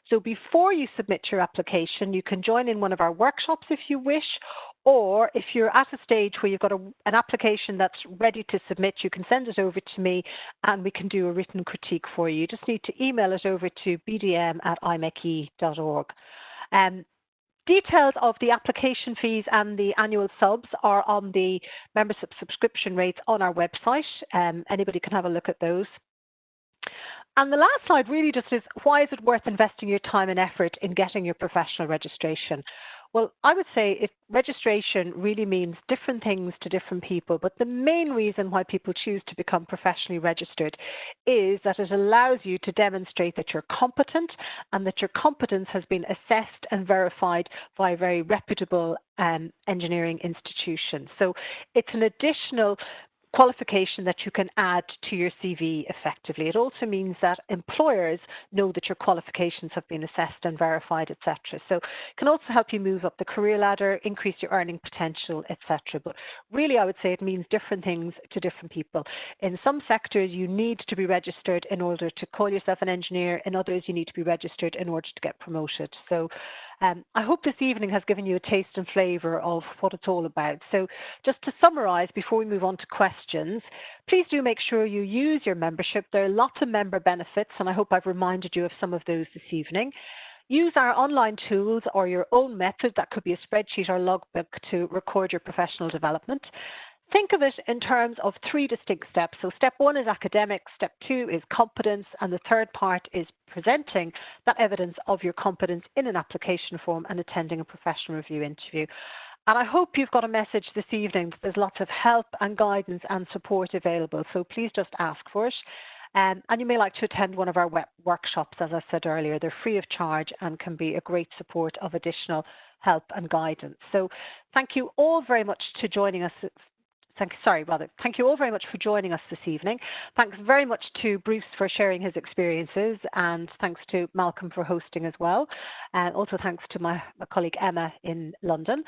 So before you submit your application, you can join in one of our workshops if you wish, or if you're at a stage where you've got an application that's ready to submit, you can send it over to me and we can do a written critique for you. You just need to email it over to bdm@imeche.org. Details of the application fees and the annual subs are on the membership subscription rates on our website. Anybody can have a look at those. And the last slide really just is, why is it worth investing your time and effort in getting your professional registration? Well, I would say registration really means different things to different people, but the main reason why people choose to become professionally registered is that it allows you to demonstrate that you're competent and that your competence has been assessed and verified by a very reputable engineering institution. So it's an additional qualification that you can add to your CV effectively. It also means that employers know that your qualifications have been assessed and verified, etc. So it can also help you move up the career ladder, increase your earning potential, etc. But really, I would say it means different things to different people. In some sectors, you need to be registered in order to call yourself an engineer. In others, you need to be registered in order to get promoted. So I hope this evening has given you a taste and flavour of what it's all about. So just to summarise before we move on to questions, please do make sure you use your membership. There are lots of member benefits, and I hope I've reminded you of some of those this evening. Use our online tools or your own method, that could be a spreadsheet or logbook, to record your professional development. Think of it in terms of 3 distinct steps. So step 1 is academic, step 2 is competence, and the third part is presenting that evidence of your competence in an application form and attending a professional review interview. And I hope you've got a message this evening that there's lots of help and guidance and support available, so please just ask for it. And you may like to attend one of our workshops, as I said earlier. They're free of charge and can be a great support of additional help and guidance. So thank you all very much for joining us. Thank you all very much for joining us this evening. Thanks very much to Bruce for sharing his experiences, and thanks to Malcolm for hosting as well. And also thanks to my colleague Emma in London.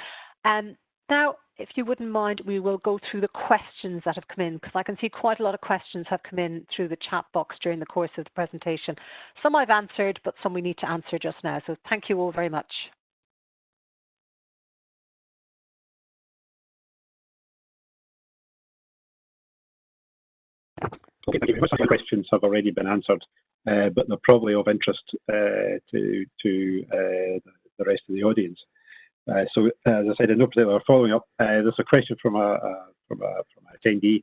Now, if you wouldn't mind, we will go through the questions that have come in, because I can see quite a lot of questions have come in through the chat box during the course of the presentation. Some I've answered, but some we need to answer just now. So thank you all very much. Okay, thank you very much. Some of the questions have already been answered, but they're probably of interest to the rest of the audience. So, as I said, in no particular following up, there's a question from an attendee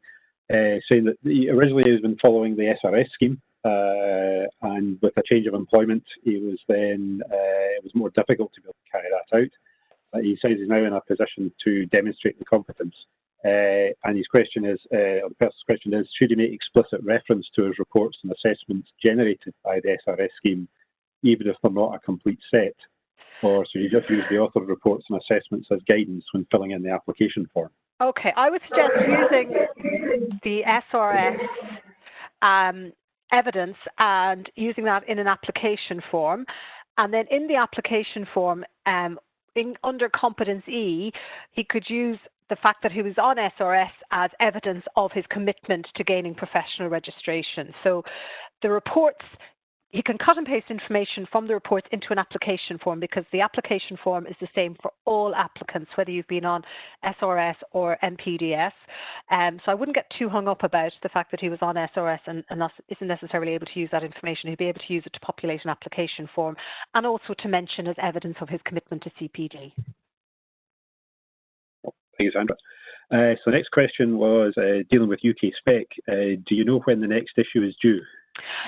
saying that originally he's been following the SRS scheme, and with a change of employment, it was more difficult to be able to carry that out. He says he's now in a position to demonstrate the competence. And his question is, or the person's question is, should he make explicit reference to his reports and assessments generated by the SRS scheme, even if they're not a complete set? Or should he just use the author reports and assessments as guidance when filling in the application form? Okay, I would suggest using the SRS evidence and using that in an application form. And then in the application form, under Competence E, he could use the fact that he was on SRS as evidence of his commitment to gaining professional registration. So the reports, he can cut and paste information from the reports into an application form, because the application form is the same for all applicants, whether you've been on SRS or MPDS. So I wouldn't get too hung up about the fact that he was on SRS and isn't necessarily able to use that information. He'd be able to use it to populate an application form and also to mention as evidence of his commitment to CPD. Thank you, Sandra. So the next question was dealing with UK SPEC. Do you know when the next issue is due?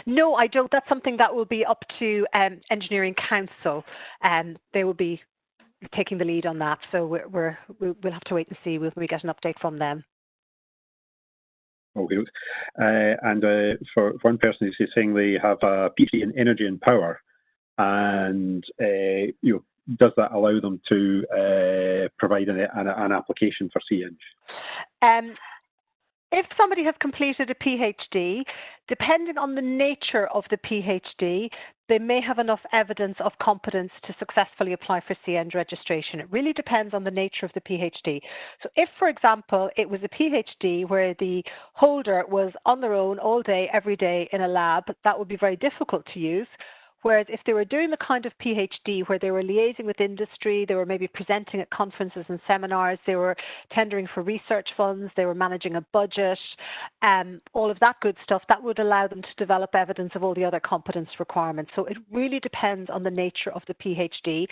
No, I don't. That's something that will be up to Engineering Council, and they will be taking the lead on that. So we'll have to wait and see when we get an update from them. Okay. And for one person, he's saying they have a PhD in energy and power, and does that allow them to provide an application for CEng? If somebody has completed a PhD, depending on the nature of the PhD, they may have enough evidence of competence to successfully apply for CEng registration. It really depends on the nature of the PhD. So if, for example, it was a PhD where the holder was on their own all day, every day in a lab, that would be very difficult to use. Whereas if they were doing the kind of PhD where they were liaising with industry, they were maybe presenting at conferences and seminars, they were tendering for research funds, they were managing a budget, all of that good stuff, that would allow them to develop evidence of all the other competence requirements. So it really depends on the nature of the PhD.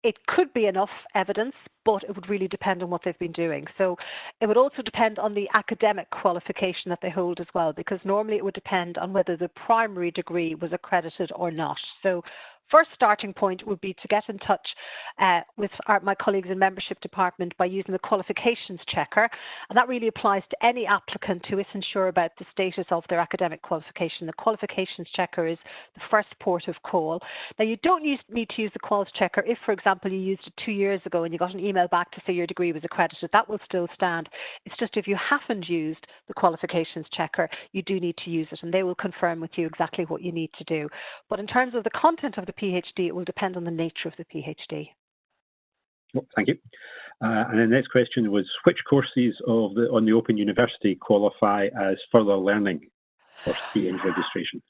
It could be enough evidence, but it would really depend on what they've been doing. So it would also depend on the academic qualification that they hold as well, because normally it would depend on whether the primary degree was accredited or not. So first starting point would be to get in touch with my colleagues in membership department by using the qualifications checker, and that really applies to any applicant who isn't sure about the status of their academic qualification. The qualifications checker is the first port of call. Now, you don't need to use the quals checker if, for example, you used it 2 years ago and you got an email back to say your degree was accredited. That will still stand. It's just if you haven't used the qualifications checker, you do need to use it, and they will confirm with you exactly what you need to do. But in terms of the content of the PhD, it will depend on the nature of the PhD. Oh, thank you. And the next question was, which courses on the Open University qualify as further learning for CEng registration?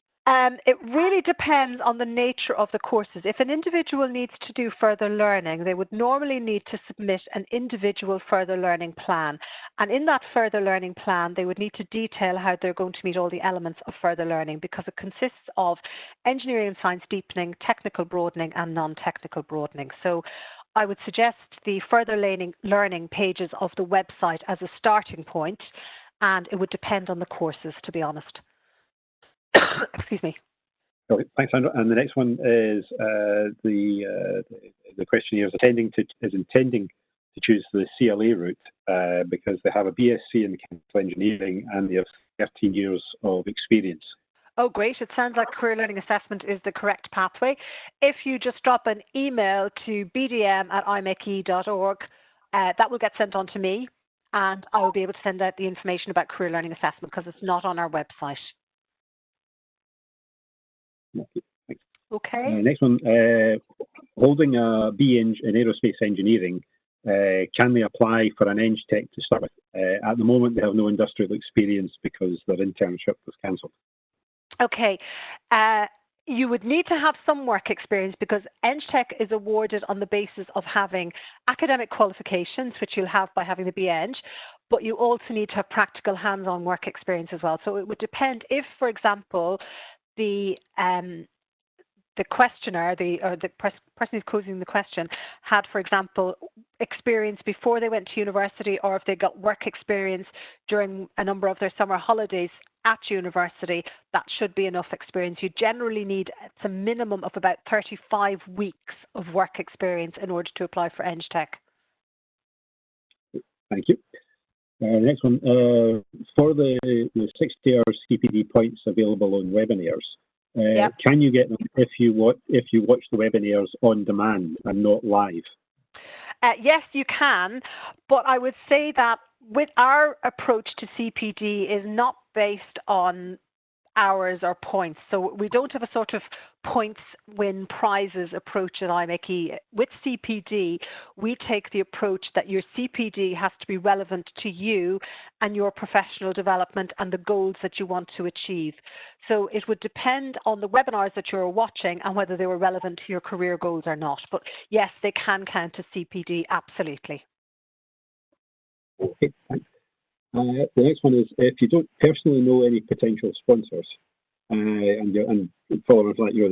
It really depends on the nature of the courses. If an individual needs to do further learning, they would normally need to submit an individual further learning plan. And in that further learning plan, they would need to detail how they're going to meet all the elements of further learning, because it consists of engineering and science deepening, technical broadening, and non-technical broadening. So I would suggest the further learning pages of the website as a starting point, and it would depend on the courses, to be honest. Excuse me. Okay, thanks, Sandra. And the next one is the question here is intending to choose the CLA route because they have a BSc in mechanical engineering and they have 13 years of experience. Oh, great. It sounds like career learning assessment is the correct pathway. If you just drop an email to bdm@imeche.org, that will get sent on to me, and I will be able to send out the information about career learning assessment because it's not on our website. Okay. Next one, holding a BEng in aerospace engineering, can they apply for an Eng Tech to start with? At the moment, they have no industrial experience because their internship was cancelled. Okay. You would need to have some work experience because Eng Tech is awarded on the basis of having academic qualifications, which you'll have by having the BEng, but you also need to have practical hands-on work experience as well. So it would depend if, for example, the questioner, or the person who's posing the question, had, for example, experience before they went to university, or if they got work experience during a number of their summer holidays at university, that should be enough experience. You generally need a minimum of about 35 weeks of work experience in order to apply for Eng Tech. Thank you. Next one, for the 60 hours CPD points available on webinars, Yep. Can you get them if you watch the webinars on demand and not live? Yes, you can, but I would say that with our approach to CPD is not based on hours or points. So we don't have a sort of points win prizes approach at IMechE. With CPD, we take the approach that your CPD has to be relevant to you and your professional development and the goals that you want to achieve. So it would depend on the webinars that you're watching and whether they were relevant to your career goals or not. But yes, they can count as CPD, absolutely. Okay, thanks. The next one is, if you don't personally know any potential sponsors, and followers like your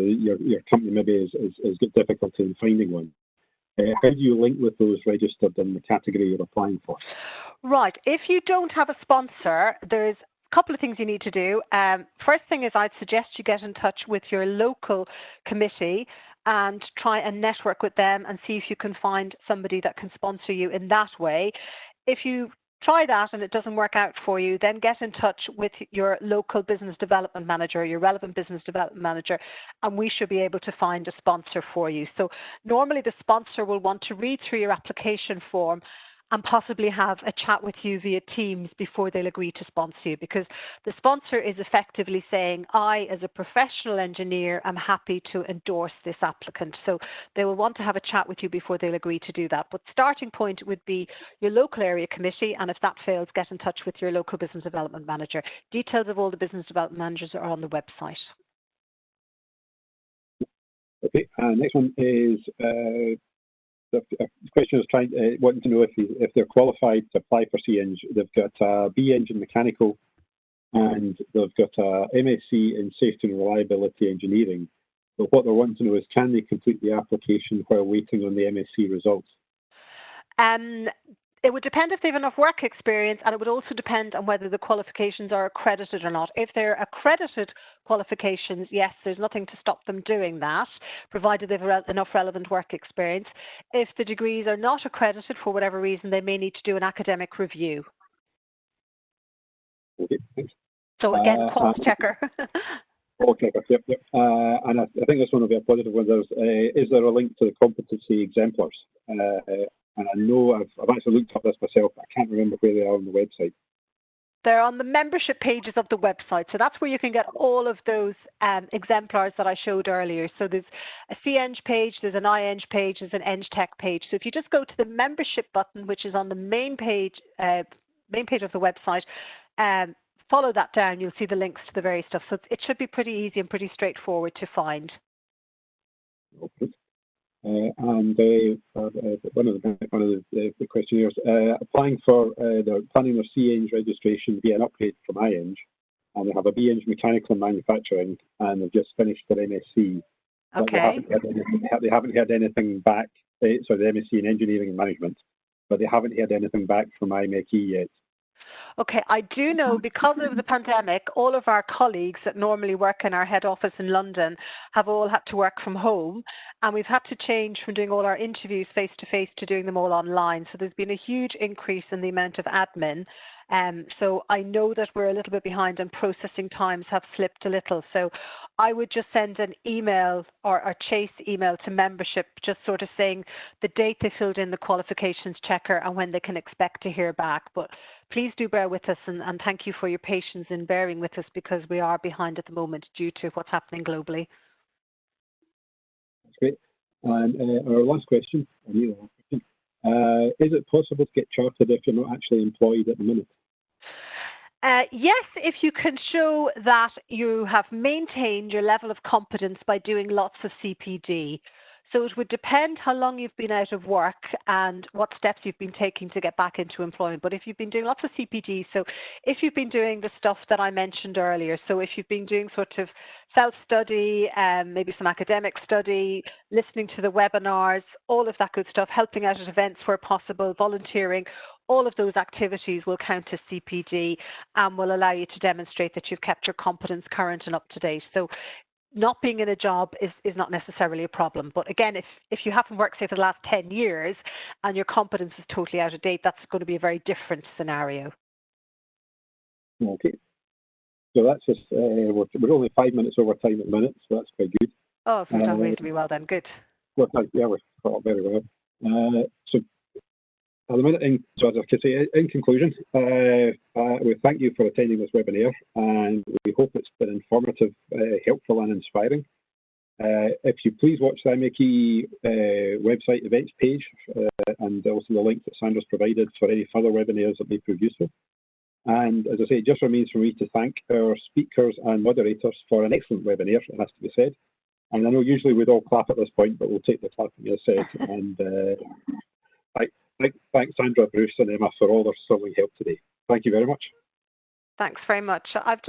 company maybe has got difficulty in finding one, how do you link with those registered in the category you're applying for? Right. If you don't have a sponsor, there's a couple of things you need to do. First thing is I'd suggest you get in touch with your local committee and try and network with them and see if you can find somebody that can sponsor you in that way. If you try that and it doesn't work out for you, then get in touch with your local business development manager, your relevant business development manager, and we should be able to find a sponsor for you. So normally the sponsor will want to read through your application form and possibly have a chat with you via Teams before they'll agree to sponsor you, because the sponsor is effectively saying, I, as a professional engineer, am happy to endorse this applicant. So they will want to have a chat with you before they'll agree to do that. But starting point would be your local area committee, and if that fails, get in touch with your local business development manager. Details of all the business development managers are on the website. Okay, next one is the question is wanting to know if they're qualified to apply for CEng. They've got a BEng in mechanical and they've got a MSc in safety and reliability engineering. But what they're wanting to know is, can they complete the application while waiting on the MSc results? It would depend if they have enough work experience, and it would also depend on whether the qualifications are accredited or not. If they're accredited qualifications, yes, there's nothing to stop them doing that, provided they've enough relevant work experience. If the degrees are not accredited for whatever reason, they may need to do an academic review. Okay, thanks. So again, quals checker. Okay, yep. And I think this one will be a positive one. Is there a link to the competency exemplars? And I know I've actually looked up this myself, but I can't remember where they are on the website. They're on the membership pages of the website. So that's where you can get all of those exemplars that I showed earlier. So there's a CEng page, there's an IEng page, there's an Eng Tech page. So if you just go to the membership button, which is on the main page of the website, follow that down, you'll see the links to the various stuff. So it should be pretty easy and pretty straightforward to find. Okay. And one of the questionnaires, applying for they're planning their CEng registration via an upgrade from IEng, and they have a BEng mechanical and manufacturing, and they've just finished their MSc. Okay. They haven't heard anything back. The MSc in engineering and management, but they haven't heard anything back from IMechE yet. Okay, I do know because of the pandemic, all of our colleagues that normally work in our head office in London have all had to work from home, and we've had to change from doing all our interviews face-to-face to doing them all online. So there's been a huge increase in the amount of admin. So I know that we're a little bit behind and processing times have slipped a little. So I would just send an email or a chase email to membership just sort of saying the date they filled in the qualifications checker and when they can expect to hear back. But please do bear with us, and thank you for your patience in bearing with us because we are behind at the moment due to what's happening globally. That's great. And our last question, is it possible to get chartered if you're not actually employed at the minute? Yes, if you can show that you have maintained your level of competence by doing lots of CPD. So it would depend how long you've been out of work and what steps you've been taking to get back into employment. But if you've been doing lots of CPD, so if you've been doing the stuff that I mentioned earlier, so if you've been doing sort of self-study, maybe some academic study, listening to the webinars, all of that good stuff, helping out at events where possible, volunteering, all of those activities will count as CPD and will allow you to demonstrate that you've kept your competence current and up to date. So not being in a job is not necessarily a problem. But again, if you haven't worked, say, for the last 10 years and your competence is totally out of date, that's going to be a very different scenario. Okay. So that's just, we're only 5 minutes over time at the minute, so that's quite good. Oh, so we've done reasonably well then. Good. Well, yeah, we've got very well. So at the minute, so as I could say, in conclusion, we thank you for attending this webinar, and we hope it's been informative, helpful and inspiring. If you please watch the IMechE website events page and also the link that Sandra's provided for any further webinars that may prove useful. And as I say, it just remains for me to thank our speakers and moderators for an excellent webinar, it has to be said. And I know usually we'd all clap at this point, but we'll take the clapping as said. And thanks Sandra, Bruce and Emma for all their silly help today. Thank you very much. Thanks very much. I've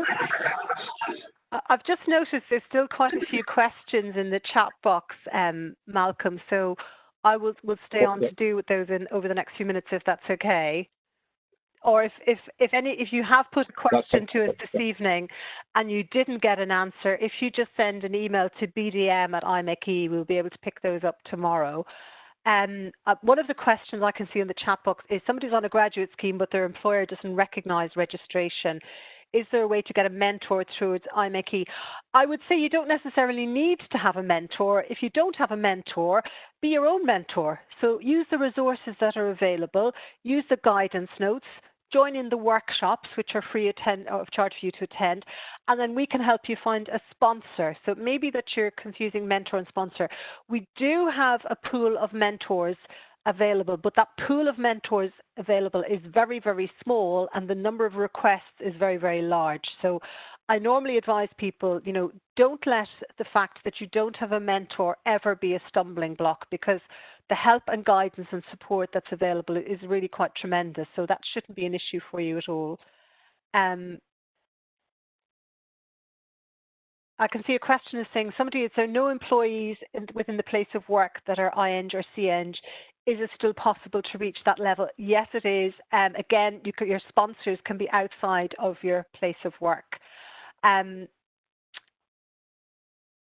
just noticed there's still quite a few questions in the chat box, Malcolm, so I will stay on to do with those over the next few minutes if that's okay. Or if you have put a question to us this evening and you didn't get an answer, if you just send an email to bdm@IMechE, we'll be able to pick those up tomorrow. One of the questions I can see in the chat box is somebody's on a graduate scheme but their employer doesn't recognise registration. Is there a way to get a mentor through IMechE? I would say you don't necessarily need to have a mentor. If you don't have a mentor, be your own mentor. So use the resources that are available, use the guidance notes, join in the workshops, which are free of charge for you to attend, and then we can help you find a sponsor. So maybe that you're confusing mentor and sponsor. We do have a pool of mentors available, but that pool of mentors available is very, very small, and the number of requests is very, very large. So I normally advise people, don't let the fact that you don't have a mentor ever be a stumbling block, because the help and guidance and support that's available is really quite tremendous. So that shouldn't be an issue for you at all. I can see a question is saying, is there no employees within the place of work that are IEng or CEng? Is it still possible to reach that level? Yes, it is. Again, your sponsors can be outside of your place of work.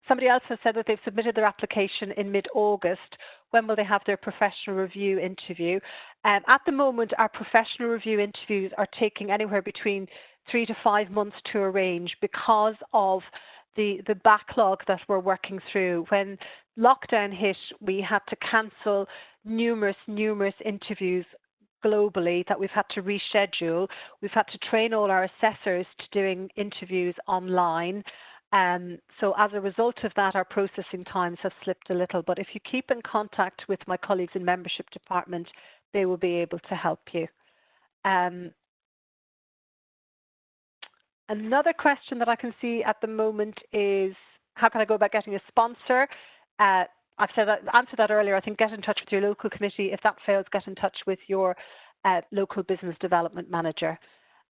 Somebody else has said that they've submitted their application in mid-August. When will they have their professional review interview? At the moment, our professional review interviews are taking anywhere between 3 to 5 months to arrange because of the backlog that we're working through. When lockdown hit, we had to cancel numerous interviews globally that we've had to reschedule. We've had to train all our assessors to doing interviews online. So as a result of that, our processing times have slipped a little. But if you keep in contact with my colleagues in membership department, they will be able to help you. Another question that I can see at the moment is, how can I go about getting a sponsor? I've answered that earlier. I think get in touch with your local committee. If that fails, get in touch with your local business development manager.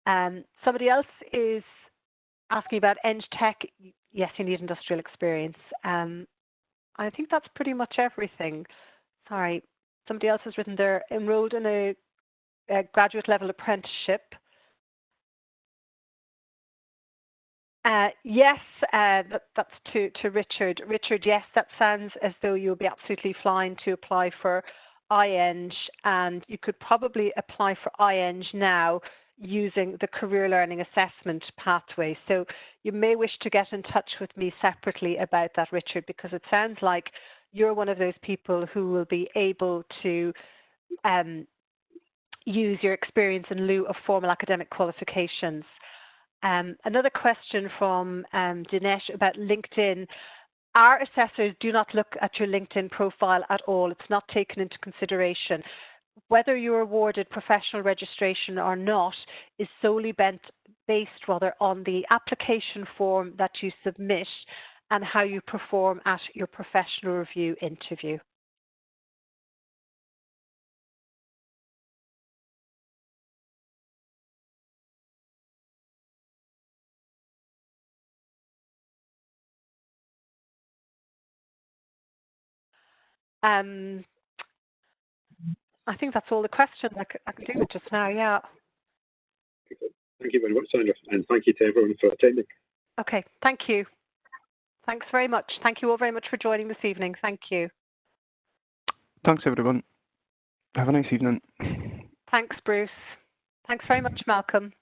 Somebody else is asking about Eng Tech. Yes, you need industrial experience. I think that's pretty much everything. Sorry, somebody else has written they're enrolled in a graduate level apprenticeship. Yes, that's to Richard. Richard, yes, that sounds as though you'll be absolutely fine to apply for IEng, and you could probably apply for IEng now using the career learning assessment pathway. So you may wish to get in touch with me separately about that, Richard, because it sounds like you're one of those people who will be able to use your experience in lieu of formal academic qualifications. Another question from Dinesh about LinkedIn. Our assessors do not look at your LinkedIn profile at all. It's not taken into consideration. Whether you're awarded professional registration or not is solely based on the application form that you submit and how you perform at your professional review interview. I think that's all the questions I can do just now, yeah. Thank you very much, Sandra, and thank you to everyone for attending. Okay, thank you. Thanks very much. Thank you all very much for joining this evening. Thank you. Thanks, everyone. Have a nice evening. Thanks, Bruce. Thanks very much, Malcolm.